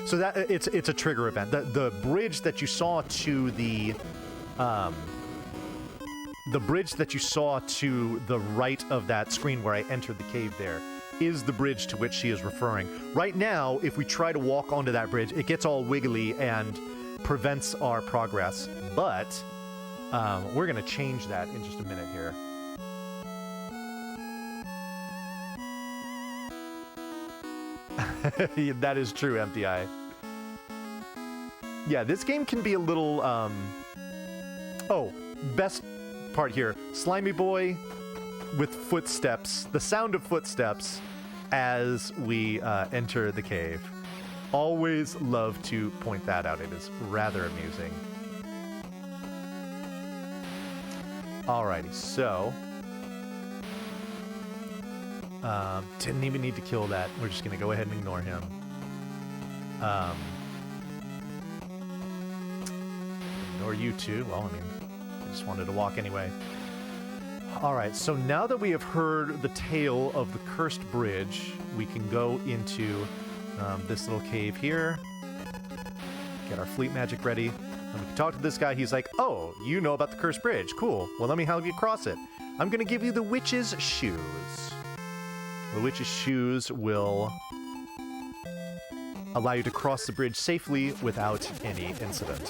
S1: So that it's a trigger event. The bridge that you saw to the bridge that you saw to the right of that screen where I entered the cave there is the bridge to which she is referring. Right now, if we try to walk onto that bridge, it gets all wiggly and prevents our progress. But we're gonna change that in just a minute here. That is true, MTI. Yeah, this game can be a little, Oh, best part here. Slimy Boy with footsteps, the sound of footsteps as we enter the cave. Always love to point that out. It is rather amusing. Alrighty, so... didn't even need to kill that. We're just gonna go ahead and ignore him. Ignore you too. Well, I mean, I just wanted to walk anyway. Alright, so now that we have heard the tale of the cursed bridge, we can go into this little cave here. Get our fleet magic ready. And we can talk to this guy. He's like, oh, you know about the cursed bridge. Cool. Well, let me help you cross it. I'm gonna give you the witch's shoes. The witch's shoes will allow you to cross the bridge safely without any incident.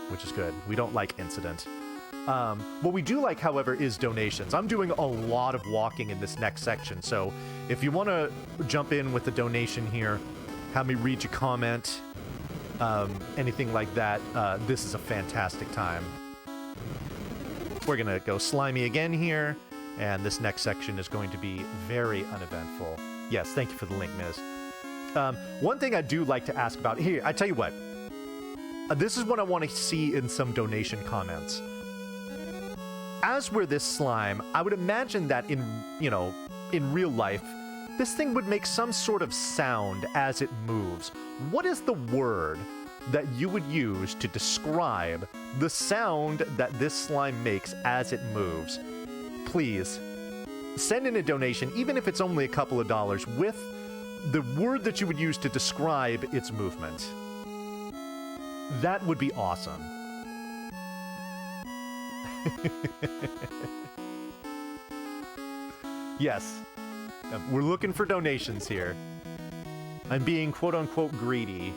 S1: Which is good. We don't like incident. What we do like, however, is donations. I'm doing a lot of walking in this next section, so if you want to jump in with a donation here, have me read your comment, anything like that, this is a fantastic time. We're going to go slimy again here. And this next section is going to be very uneventful. Yes, thank you for the link, Miz. One thing I do like to ask about... Here, I tell you what. This is what I want to see in some donation comments. As we're this slime, I would imagine that in real life, this thing would make some sort of sound as it moves. What is the word that you would use to describe the sound that this slime makes as it moves? Please, send in a donation, even if it's only a couple of dollars, with the word that you would use to describe its movement. That would be awesome. Yes, we're looking for donations here. I'm being quote-unquote greedy.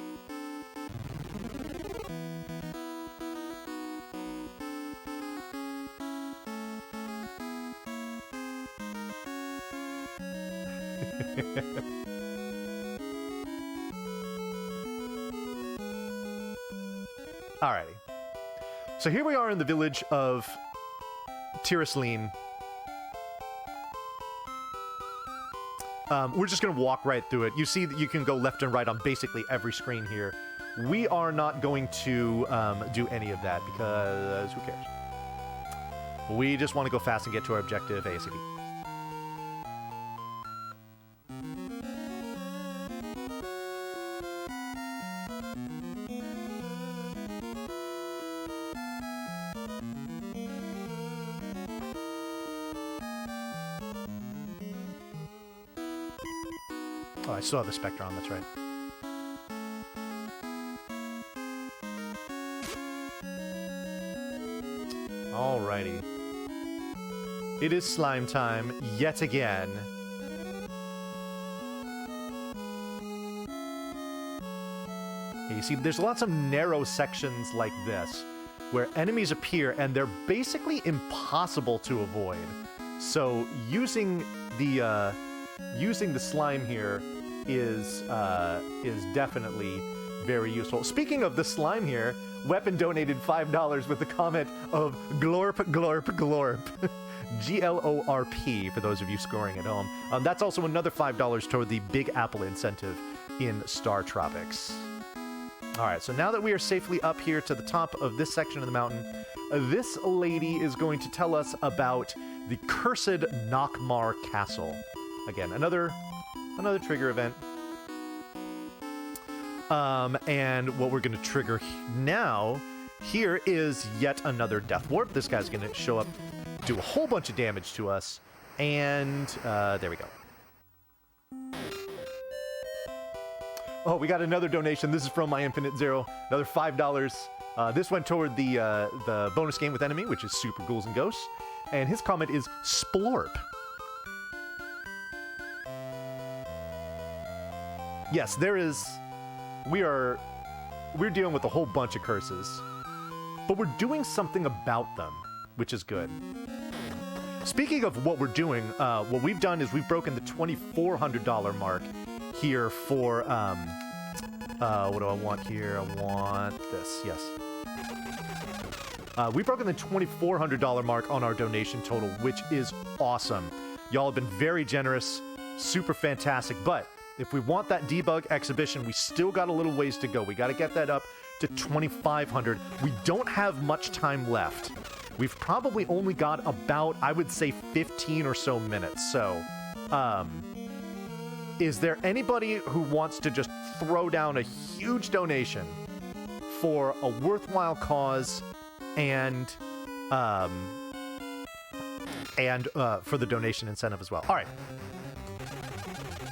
S1: Alrighty. So here we are in the village of Tirisleen. We're just going to walk right through it. You see that you can go left and right on basically every screen here. We are not going to do any of that because who cares? We just want to go fast and get to our objective ASAP. Oh, I still have the Spectre on, that's right. Alrighty. It is slime time, yet again. You see, there's lots of narrow sections like this, where enemies appear and they're basically impossible to avoid. So using the slime here is definitely very useful. Speaking of the slime here, Weapon donated $5 with the comment of glorp, glorp, glorp. GLORP for those of you scoring at home. That's also another $5 toward the Big Apple incentive in Star Tropics. All right, so now that we are safely up here to the top of this section of the mountain, this lady is going to tell us about the cursed Nockmar Castle. Again, another trigger event. And what we're going to trigger now here is yet another death warp. This guy's going to show up do a whole bunch of damage to us. And there we go. Oh, we got another donation. This is from My Infinite Zero. Another $5. This went toward the bonus game with Enemy, which is Super Ghouls and Ghosts. And his comment is Splorp. Yes, there is... We're dealing with a whole bunch of curses. But we're doing something about them, which is good. Speaking of what we're doing, what we've done is we've broken the $2,400 mark here for, what do I want here? I want this, yes. We've broken the $2,400 mark on our donation total, which is awesome. Y'all have been very generous, super fantastic, but if we want that debug exhibition, we still got a little ways to go. We got to get that up to 2,500. We don't have much time left. We've probably only got about, I would say, 15 or so minutes. So, is there anybody who wants to just throw down a huge donation for a worthwhile cause and for the donation incentive as well? All right.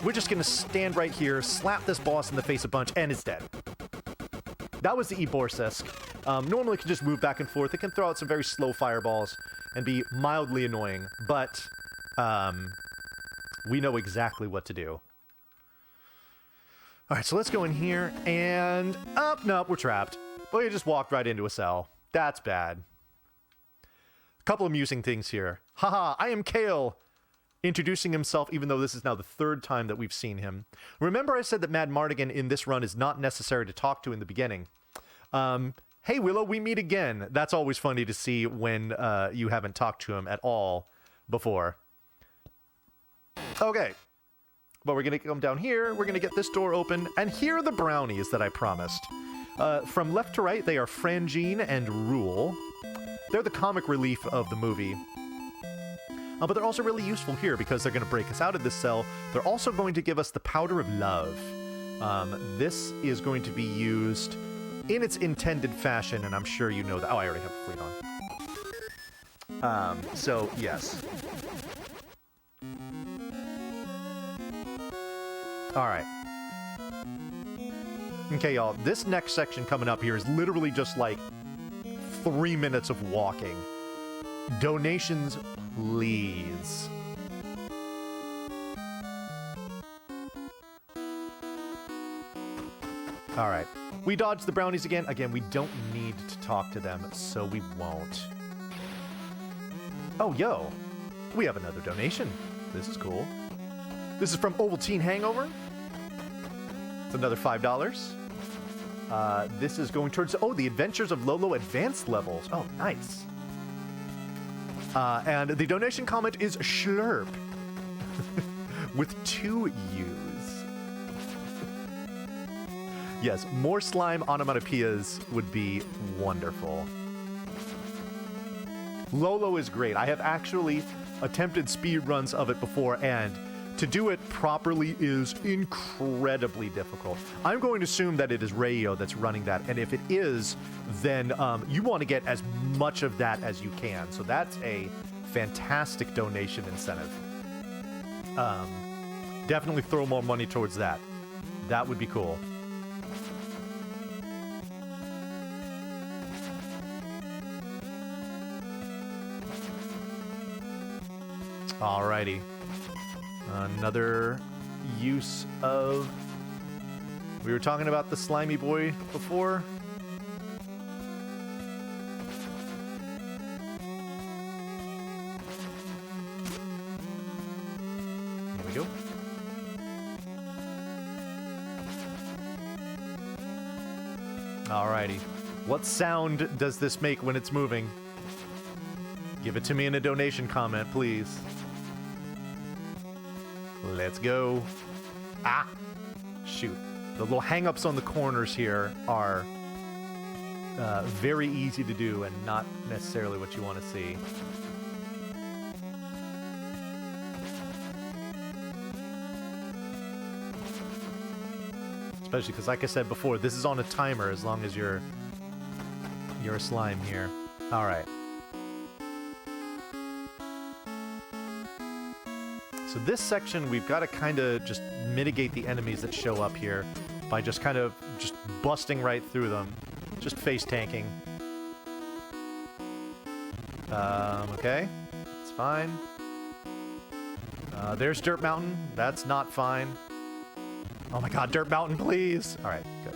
S1: We're just going to stand right here, slap this boss in the face a bunch, and it's dead. That was the Eborsisk. Normally it can just move back and forth. It can throw out some very slow fireballs and be mildly annoying, but we know exactly what to do. All right, so let's go in here and... Oh, no, we're trapped. Well, you just walked right into a cell. That's bad. A couple amusing things here. Haha, I am Kale. Introducing himself, even though this is now the third time that we've seen him. Remember I said that Mad Mardigan in this run is not necessary to talk to in the beginning. Hey, Willow, we meet again. That's always funny to see when you haven't talked to him at all before. Okay. But we're going to come down here. We're going to get this door open. And here are the brownies that I promised. From left to right, they are Frangine and Rule. They're the comic relief of the movie. But they're also really useful here because they're going to break us out of this cell. They're also going to give us the Powder of Love. This is going to be used in its intended fashion, and I'm sure you know that. Oh, I already have a fleet on. So, yes. Alright. Okay, y'all. This next section coming up here is literally just like 3 minutes of walking. Donations, please. Alright. We dodged the brownies again. Again, we don't need to talk to them, so we won't. Oh, yo. We have another donation. This is cool. This is from Ovaltine Hangover. It's another $5. This is going towards... Oh, the Adventures of Lolo Advanced Levels. Oh, nice. And the donation comment is Schlurp. With 2 U's. Yes, more slime onomatopoeias would be wonderful. Lolo is great. I have actually attempted speed runs of it before, and to do it properly is incredibly difficult. I'm going to assume that it is Rayo that's running that, and if it is, then you want to get as much of that as you can. So that's a fantastic donation incentive. Definitely throw more money towards that. That would be cool. Alrighty. Another use of... We were talking about the slimy boy before. Here we go. Alrighty. What sound does this make when it's moving? Give it to me in a donation comment, please. Let's go. Ah! Shoot. The little hang-ups on the corners here are very easy to do and not necessarily what you want to see. Especially because, like I said before, this is on a timer as long as you're a slime here. Alright. So this section, we've got to kind of just mitigate the enemies that show up here by just kind of just busting right through them. Just face tanking. Okay. That's fine. There's Dirt Mountain. That's not fine. Oh my god, Dirt Mountain, please! Alright, good.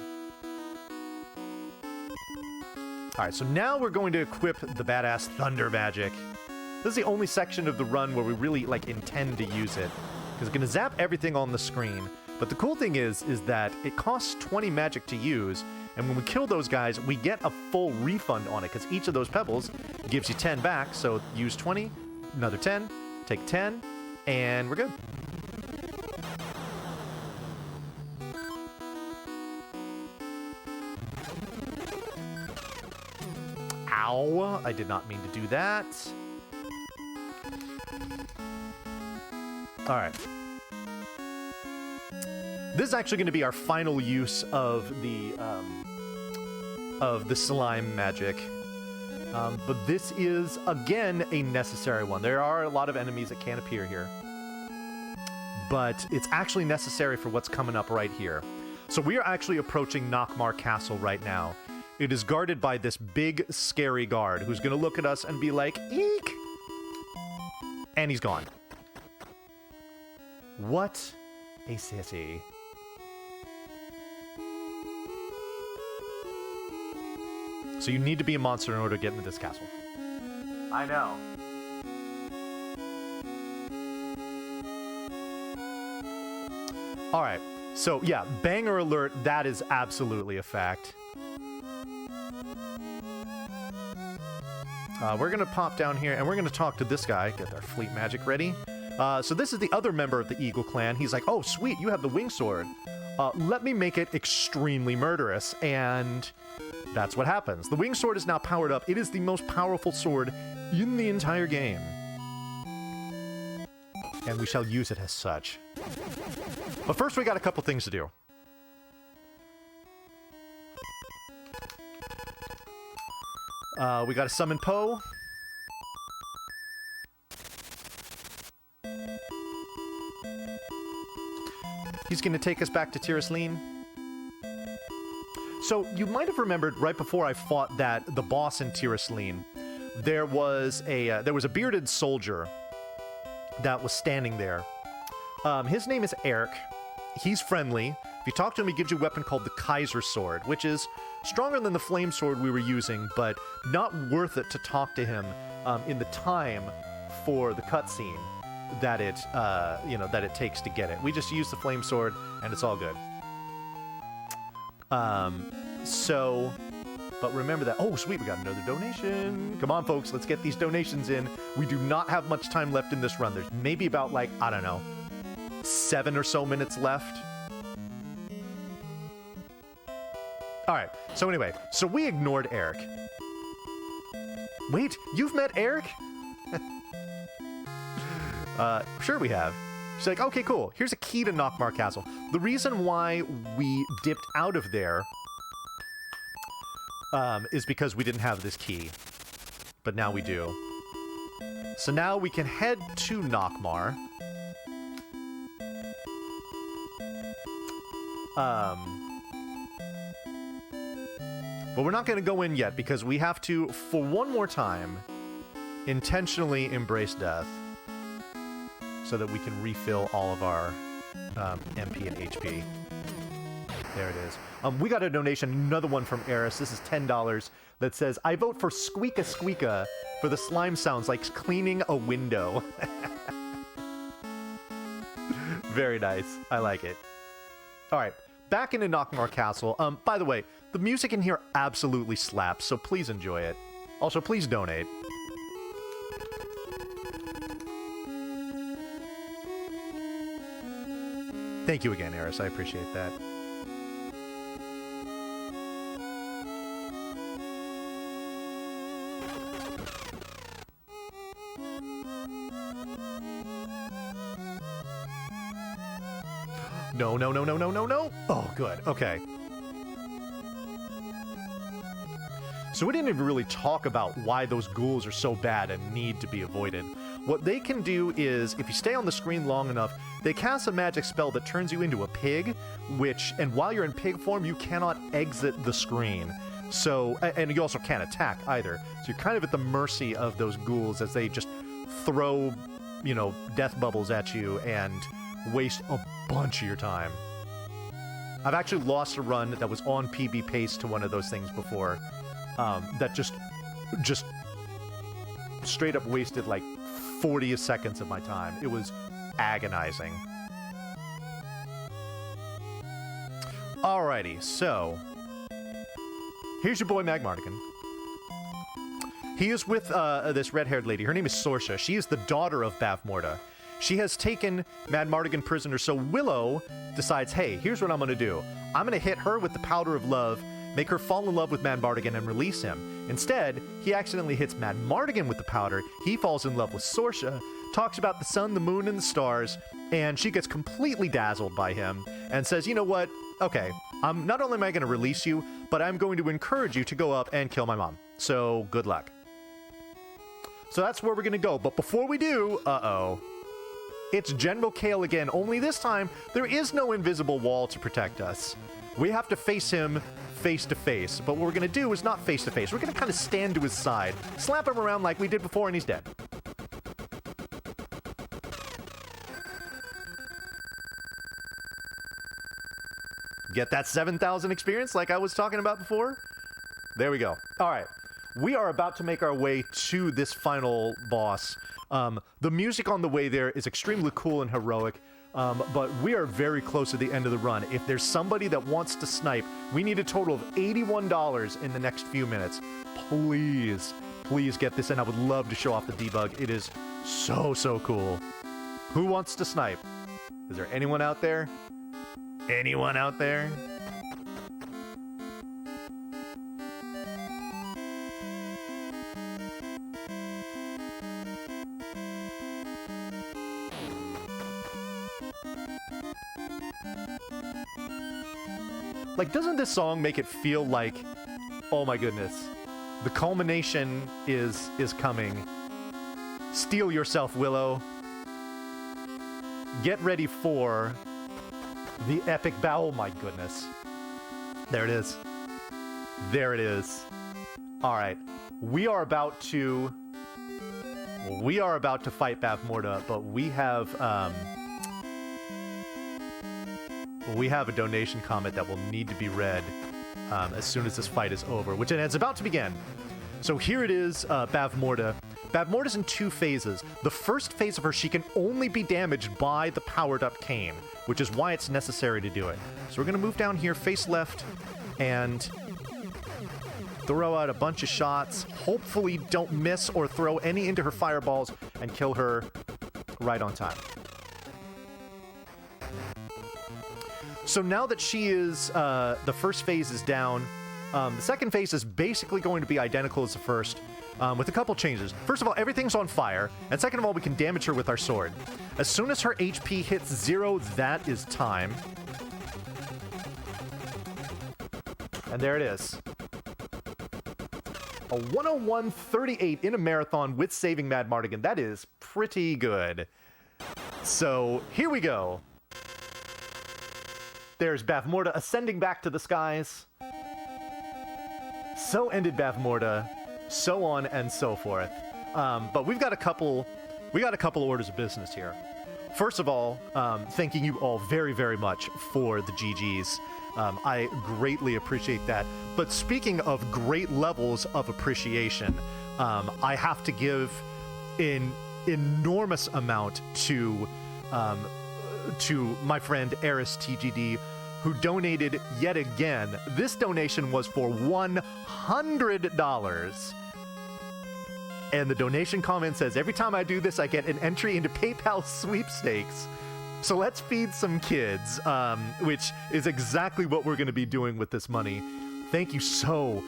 S1: Alright, so now we're going to equip the badass Thunder Magic. This is the only section of the run where we really, like, intend to use it. Because it's going to zap everything on the screen. But the cool thing is that it costs 20 magic to use, and when we kill those guys, we get a full refund on it, because each of those pebbles gives you 10 back, so use 20, another 10, take 10, and we're good. Ow, I did not mean to do that. All right. This is actually going to be our final use of the slime magic. But this is, again, a necessary one. There are a lot of enemies that can't appear here. But it's actually necessary for what's coming up right here. So we are actually approaching Nockmaar Castle right now. It is guarded by this big, scary guard who's going to look at us and be like, eek! And he's gone. What a city. So you need to be a monster in order to get into this castle. I know. Alright, so yeah, banger alert, that is absolutely a fact. We're going to pop down here, and we're going to talk to this guy, get our fleet magic ready. So this is the other member of the Eagle Clan. He's like, oh, sweet, you have the wing sword. Let me make it extremely murderous, and that's what happens. The wing sword is now powered up. It is the most powerful sword in the entire game. And we shall use it as such. But first, we got a couple things to do. We gotta summon Poe. He's gonna take us back to Tirasleen. So, you might have remembered right before I fought the boss in Tirasleen, there was a bearded soldier that was standing there. His name is Eric. He's friendly. If you talk to him, he gives you a weapon called the Kaiser Sword, which is stronger than the flame sword we were using, but not worth it to talk to him in the time for the cutscene that it takes to get it. We just use the flame sword, and it's all good. But remember that. Oh, sweet, we got another donation. Come on, folks, let's get these donations in. We do not have much time left in this run. There's maybe about, like, I don't know, 7 or so minutes left. Alright, so anyway, so we ignored Eric. Wait, you've met Eric? Sure we have. She's like, okay, cool. Here's a key to Nockmaar Castle. The reason why we dipped out of there is because we didn't have this key. But now we do. So now we can head to Nockmaar. But we're not going to go in yet because we have to, for one more time, intentionally embrace death so that we can refill all of our MP and HP. There it is. We got a donation, another one from Eris. This is $10 that says, I vote for Squeaka Squeaka for the slime sounds like cleaning a window. Very nice. I like it. All right. Back into Nockmaar Castle. By the way, the music in here absolutely slaps, so please enjoy it. Also, please donate. Thank you again, Eris. I appreciate that. No, no, no, no, no, no, no. Oh, good. Okay. So we didn't even really talk about why those ghouls are so bad and need to be avoided. What they can do is, if you stay on the screen long enough, they cast a magic spell that turns you into a pig, and while you're in pig form, you cannot exit the screen. So, and you also can't attack either. So you're kind of at the mercy of those ghouls as they just throw, death bubbles at you and waste a bunch of your time. I've actually lost a run that was on PB pace to one of those things before, that just straight up wasted like 40 seconds of my time. It was agonizing. Alrighty, so here's your boy Magmartigan. He is with this red-haired lady. Her name is Sorsha. She is the daughter of Bavmorda. She has taken Magmartigan prisoner, so Willow decides, hey, here's what I'm going to do. I'm going to hit her with the Powder of Love, make her fall in love with Magmartigan, and release him. Instead, he accidentally hits Magmartigan with the powder. He falls in love with Sorsha, talks about the sun, the moon, and the stars, and she gets completely dazzled by him and says, you know what? Okay, not only am I going to release you, but I'm going to encourage you to go up and kill my mom. So, good luck. So that's where we're going to go. But before we do, it's General Kale again, only this time, there is no invisible wall to protect us. We have to face him face to face. But what we're going to do is not face to face. We're going to kind of stand to his side, slap him around like we did before, and he's dead. Get that 7,000 experience like I was talking about before? There we go. All right. We are about to make our way to this final boss. The music on the way there is extremely cool and heroic, but we are very close to the end of the run. If there's somebody that wants to snipe, we need a total of $81 in the next few minutes. Please, please get this, and I would love to show off the debug. It is so, so cool. Who wants to snipe? Is there anyone out there? Anyone out there? Like, doesn't this song make it feel like, oh my goodness, the culmination is coming. Steel yourself, Willow. Get ready for the epic battle. Oh my goodness. There it is. There it is. All right. We are about to fight Bavmorda, but we have a donation comment that will need to be read as soon as this fight is over, which it's about to begin. So here it is, Bavmorda. Bavmorda's in two phases. The first phase of her, she can only be damaged by the powered-up cane, which is why it's necessary to do it. So we're going to move down here, face left, and throw out a bunch of shots. Hopefully don't miss or throw any into her fireballs and kill her right on time. So now that she is, the first phase is down, the second phase is basically going to be identical as the first, with a couple changes. First of all, everything's on fire, and second of all, we can damage her with our sword. As soon as her HP hits 0, that is time. And there it is. A 101.38 in a marathon with saving Magmartigan. That is pretty good. So, here we go. There's Bavmorda ascending back to the skies. So ended Bavmorda, so on and so forth. But we've got a couple orders of business here. First of all, thanking you all very, very much for the GGs. I greatly appreciate that. But speaking of great levels of appreciation, I have to give an enormous amount to my friend Eris TGD, who donated yet again. This donation was for $100. And the donation comment says, every time I do this, I get an entry into PayPal sweepstakes. So let's feed some kids, which is exactly what we're going to be doing with this money. Thank you so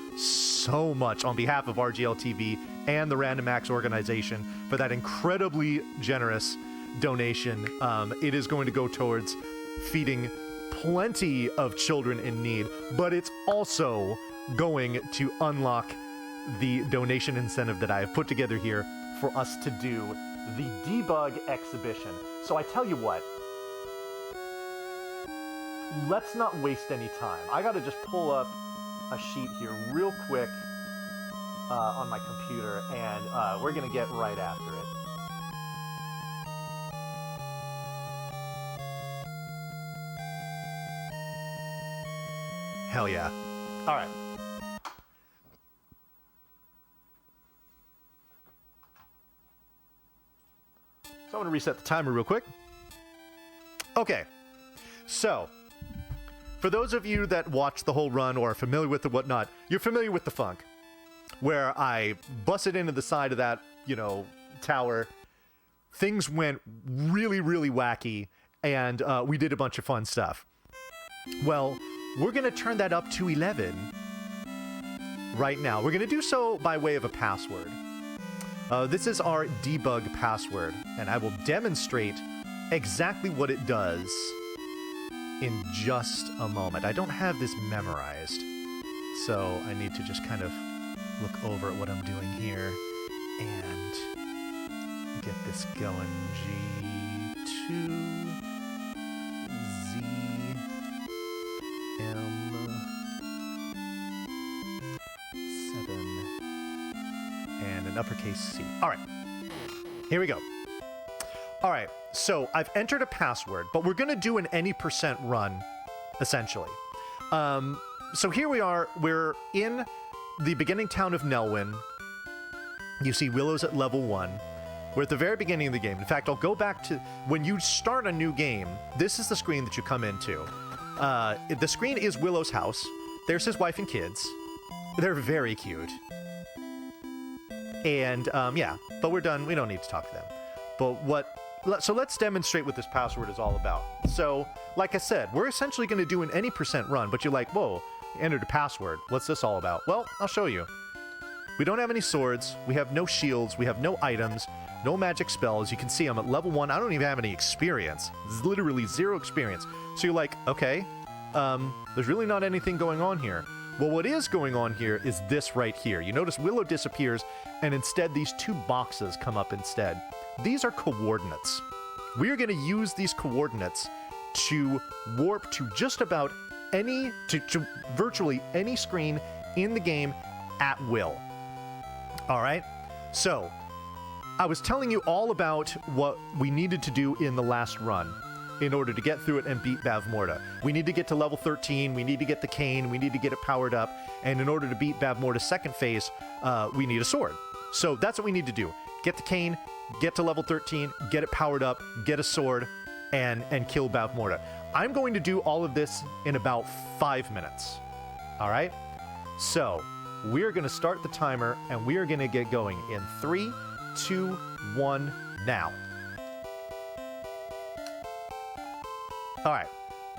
S1: much on behalf of RGL TV and the Random Acts organization for that incredibly generous donation. It is going to go towards feeding plenty of children in need, but it's also going to unlock the donation incentive that I have put together here for us to do the debug exhibition. So I tell you what, let's not waste any time. I gotta just pull up a sheet here real quick on my computer, and we're gonna get right after it. Hell yeah. All right. So I'm going to reset the timer real quick. Okay. So, for those of you that watched the whole run or are familiar with it, whatnot, you're familiar with the funk, where I busted into the side of that, tower. Things went really, really wacky, and we did a bunch of fun stuff. Well, we're going to turn that up to 11 right now. We're going to do so by way of a password. This is our debug password, and I will demonstrate exactly what it does in just a moment. I don't have this memorized, so I need to just kind of look over at what I'm doing here and get this going. G2 Z M 7 and an uppercase C. All right, here we go. All right, so I've entered a password, but we're going to do an any % run, essentially. So here we are. We're in the beginning town of Nelwyn. You see Willow's at level 1. We're at the very beginning of the game. In fact, I'll go back to when you start a new game. This is the screen that you come into. The screen is Willow's house. There's his wife and kids. They're very cute. And yeah, but we're done. We don't need to talk to them. But so let's demonstrate what this password is all about. So, like I said, we're essentially going to do an any % run, but you're like, whoa, you entered a password. What's this all about? Well, I'll show you. We don't have any swords. We have no shields. We have no items. No magic spells. You can see I'm at level 1. I don't even have any experience. This is literally 0 experience. So you're like, okay, there's really not anything going on here. Well, what is going on here is this right here. You notice Willow disappears, and instead these 2 boxes come up instead. These are coordinates. We are going to use these coordinates to warp to just about any, to virtually any screen in the game at will. All right? So, I was telling you all about what we needed to do in the last run in order to get through it and beat Bavmorda. We need to get to level 13, we need to get the cane, we need to get it powered up, and in order to beat Bavmorda's second phase, we need a sword. So that's what we need to do. Get the cane, get to level 13, get it powered up, get a sword, and kill Bavmorda. I'm going to do all of this in about 5 minutes. All right? So, we're going to start the timer, and we are going to get going in 3, 2, 1, now. All right,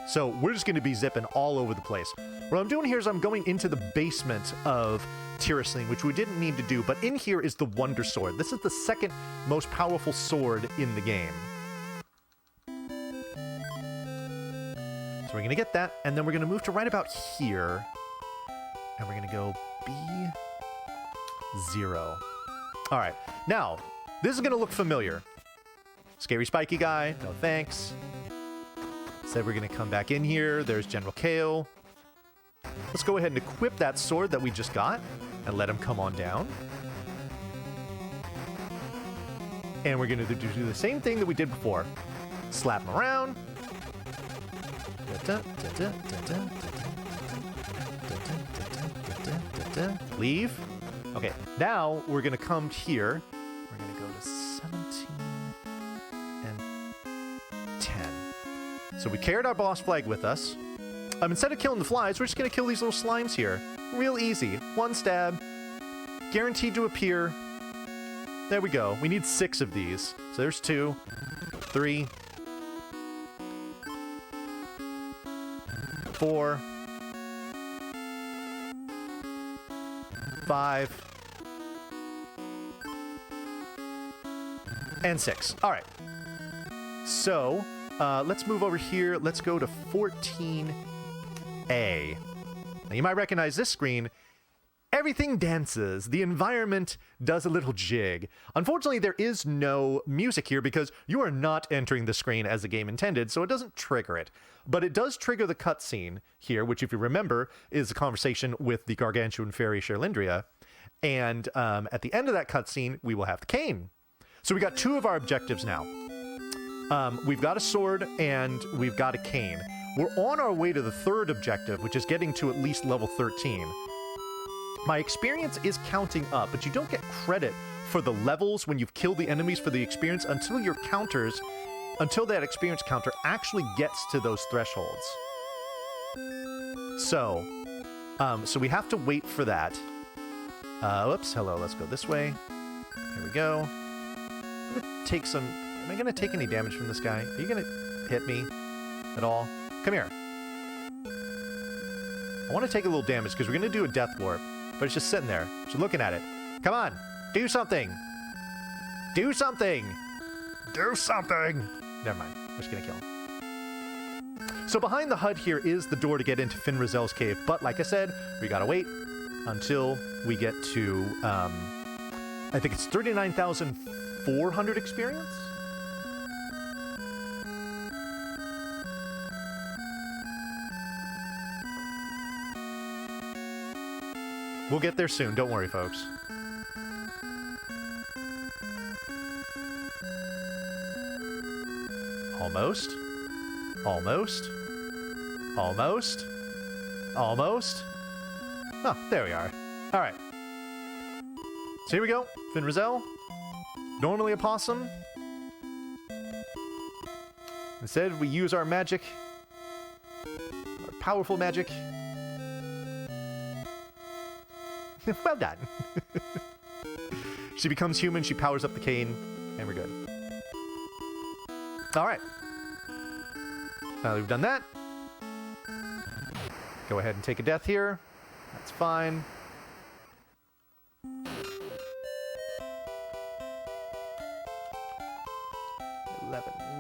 S1: so we're just going to be zipping all over the place. What I'm doing here is I'm going into the basement of Tirasling, which we didn't need to do, but in here is the Wonder Sword. This is the second most powerful sword in the game. So we're going to get that, and then we're going to move to right about here, and we're going to go B0. All right, now, this is going to look familiar. Scary spiky guy, no thanks. Said we're going to come back in here. There's General Kale. Let's go ahead and equip that sword that we just got and let him come on down. And we're going to do the same thing that we did before. Slap him around. Leave. Okay, now we're going to come here. We're going to go to 17 and 10. So we carried our boss flag with us. Instead of killing the flies, we're just going to kill these little slimes here. Real easy. 1 stab. Guaranteed to appear. There we go. We need 6 of these. So there's 2, 3, 4, 5, and 6. All right. So, let's move over here. Let's go to 14A. Now, you might recognize this screen. Everything dances. The environment does a little jig. Unfortunately, there is no music here because you are not entering the screen as the game intended, so it doesn't trigger it. But it does trigger the cutscene here, which, if you remember, is a conversation with the gargantuan fairy Sherlindria. And at the end of that cutscene, we will have the cane. So we got 2 of our objectives now. We've got a sword and we've got a cane. We're on our way to the 3rd objective, which is getting to at least level 13. My experience is counting up, but you don't get credit for the levels when you've killed the enemies for the experience until until that experience counter actually gets to those thresholds. So we have to wait for that. Oops, hello, let's go this way. Here we go. I'm gonna take some... Am I gonna take any damage from this guy? Are you gonna hit me at all? Come here. I want to take a little damage because we're gonna do a death warp, but it's just sitting there. Just looking at it. Come on, do something. Do something. Do something. Never mind. I'm just gonna kill him. So behind the HUD here is the door to get into Finrazel's cave, but like I said, we gotta wait until we get to, I think it's 39,400 experience? We'll get there soon, don't worry, folks. Almost. Almost. Almost. Almost. Oh, there we are. All right. So here we go. Finrazel. Normally a possum. Instead, we use our magic. Our powerful magic. Well done. She becomes human, she powers up the cane, and we're good. Alright. Now that we've done that, go ahead and take a death here. That's fine.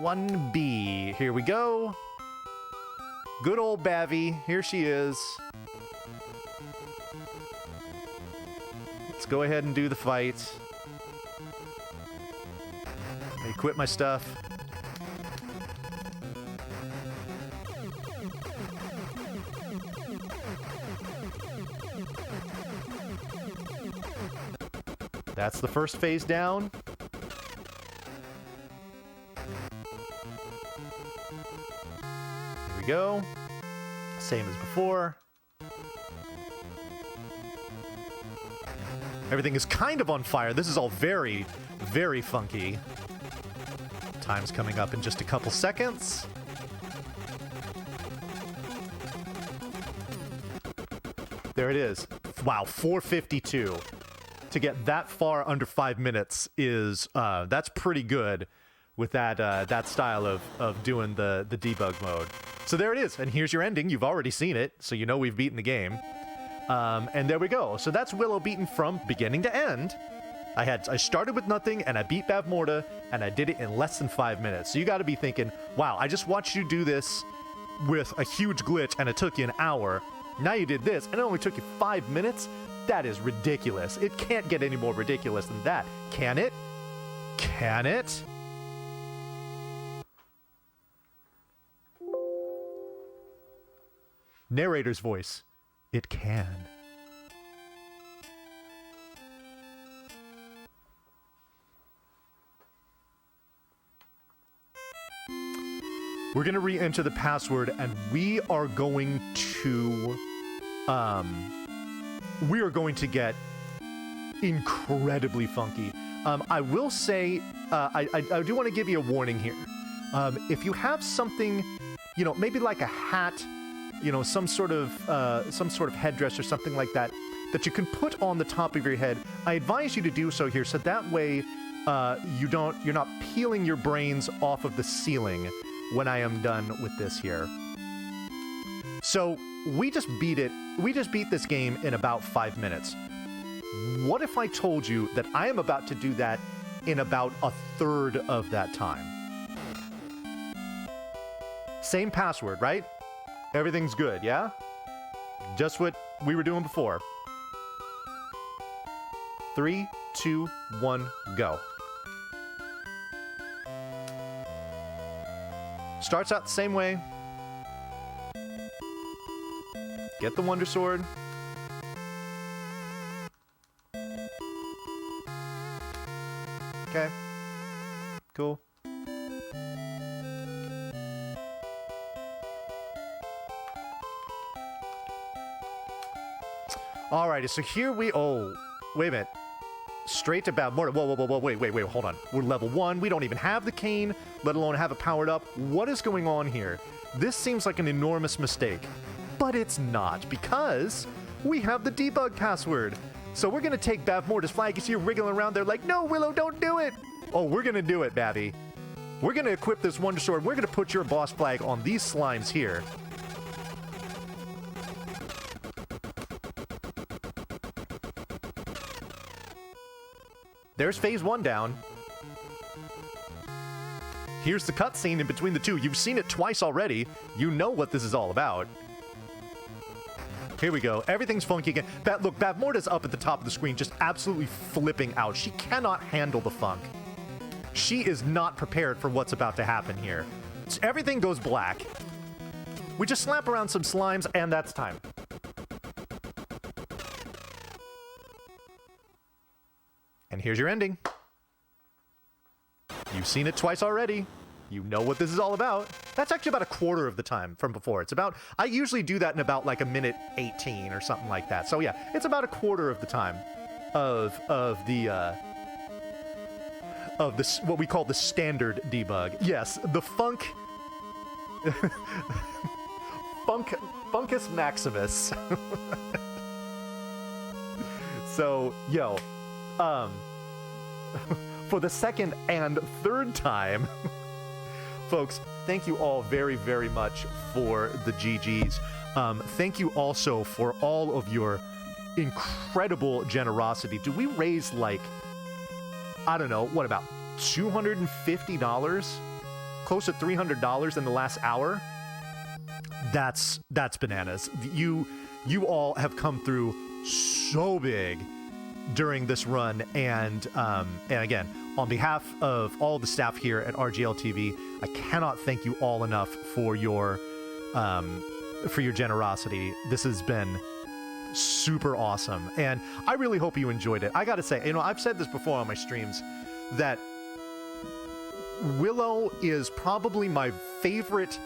S1: One B. Here we go. Good old Bavy. Here she is. Let's go ahead and do the fight. Equip my stuff. That's the first phase down. Here we go. Same as before. Everything is kind of on fire. This is all very, very funky. Time's coming up in just a couple seconds. There it is. Wow, 452. To get that far under 5 minutes is, that's pretty good with that that style of doing the debug mode. So there it is, and here's your ending. You've already seen it, so you know we've beaten the game. And there we go. So that's Willow beaten from beginning to end. I started with nothing, and I beat Bavmorda, and I did it in less than 5 minutes. So you got to be thinking, wow, I just watched you do this with a huge glitch, and it took you an hour. Now you did this, and it only took you 5 minutes? That is ridiculous. It can't get any more ridiculous than that. Can it? Can it? Narrator's voice. It can. We're going to re-enter the password, and we are going to get incredibly funky. I will say, I do want to give you a warning here. If you have something, you know, maybe like a hat, you know, some sort of headdress or something like that, that you can put on the top of your head, I advise you to do so here, so that way you're not peeling your brains off of the ceiling when I am done with this here. So we just beat this game in about 5 minutes. What if I told you that I am about to do that in about a third of that time? Same password, right? Everything's good, yeah? Just what we were doing before. 3, 2, 1, go. Starts out the same way. Get the Wonder Sword. Okay. Cool. Alrighty, so here we... Oh, wait a minute. Straight to Bavmorda. Whoa, wait, hold on. We're level 1. We don't even have the cane, let alone have it powered up. What is going on here? This seems like an enormous mistake. But it's not, because we have the debug password. So we're going to take Bavmorda's flag. You see her wriggling around there like, no, Willow, don't do it. Oh, we're going to do it, Babby. We're going to equip this Wonder Sword. We're going to put your boss flag on these slimes here. There's phase 1 down. Here's the cutscene in between the two. You've seen it twice already. You know what this is all about. Here we go. Everything's funky again. Look, Bavmorda's up at the top of the screen, just absolutely flipping out. She cannot handle the funk. She is not prepared for what's about to happen here. So everything goes black. We just slap around some slimes, and that's time. And here's your ending. You've seen it twice already. You know what this is all about. That's actually about a quarter of the time from before. It's about, I usually do that in about like a minute 18 or something like that. So yeah, it's about a quarter of the time of this, what we call the standard debug. Yes, the Funkus Maximus. So, yo, for the second and third time, folks, thank you all very, very much for the GGs. Thank you also for all of your incredible generosity. Do we raise like, I don't know, what about $250? Close to $300 in the last hour? That's bananas. You all have come through so big during this run, and again, on behalf of all the staff here at RGL TV, I cannot thank you all enough for your generosity. This has been super awesome, and I really hope you enjoyed it. I gotta say, you know, I've said this before on my streams, that Willow is probably my favorite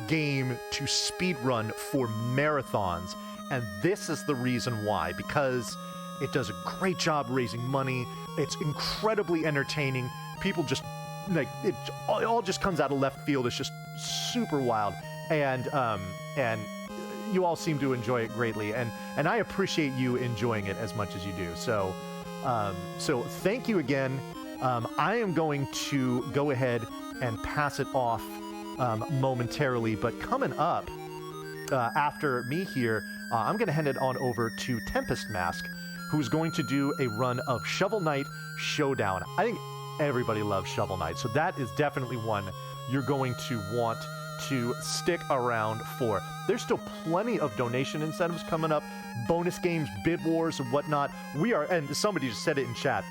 S1: game to speedrun for marathons, and this is the reason why, because it does a great job raising money. It's incredibly entertaining. People just, like, it all just comes out of left field. It's just super wild. And you all seem to enjoy it greatly. And I appreciate you enjoying it as much as you do. So thank you again. I am going to go ahead and pass it off momentarily. But coming up after me here, I'm going to hand it on over to Tempest Mask, who's going to do a run of Shovel Knight Showdown. I think everybody loves Shovel Knight, so that is definitely one you're going to want to stick around for. There's still plenty of donation incentives coming up, bonus games, bid wars, and whatnot. We are, and somebody just said it in chat,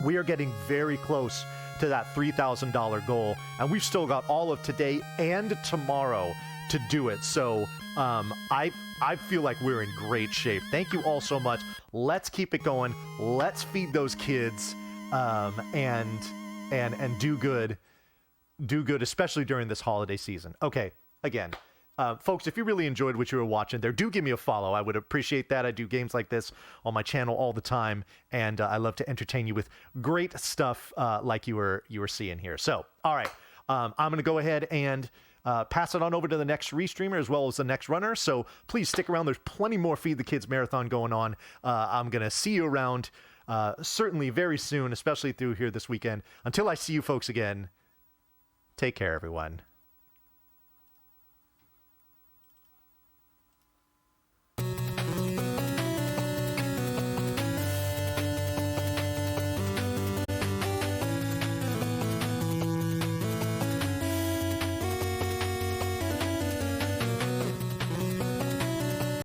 S1: we are getting very close to that $3,000 goal, and we've still got all of today and tomorrow to do it. So I feel like we're in great shape. Thank you all so much. Let's keep it going. Let's feed those kids, and do good. Do good, especially during this holiday season. Okay, again, folks, if you really enjoyed what you were watching there, do give me a follow. I would appreciate that. I do games like this on my channel all the time, and I love to entertain you with great stuff like you were seeing here. So, all right, I'm going to go ahead and pass it on over to the next restreamer as well as the next runner. So please stick around. There's plenty more Feed the Kids Marathon going on. I'm going to see you around certainly very soon, especially through here this weekend. Until I see you folks again, take care, everyone.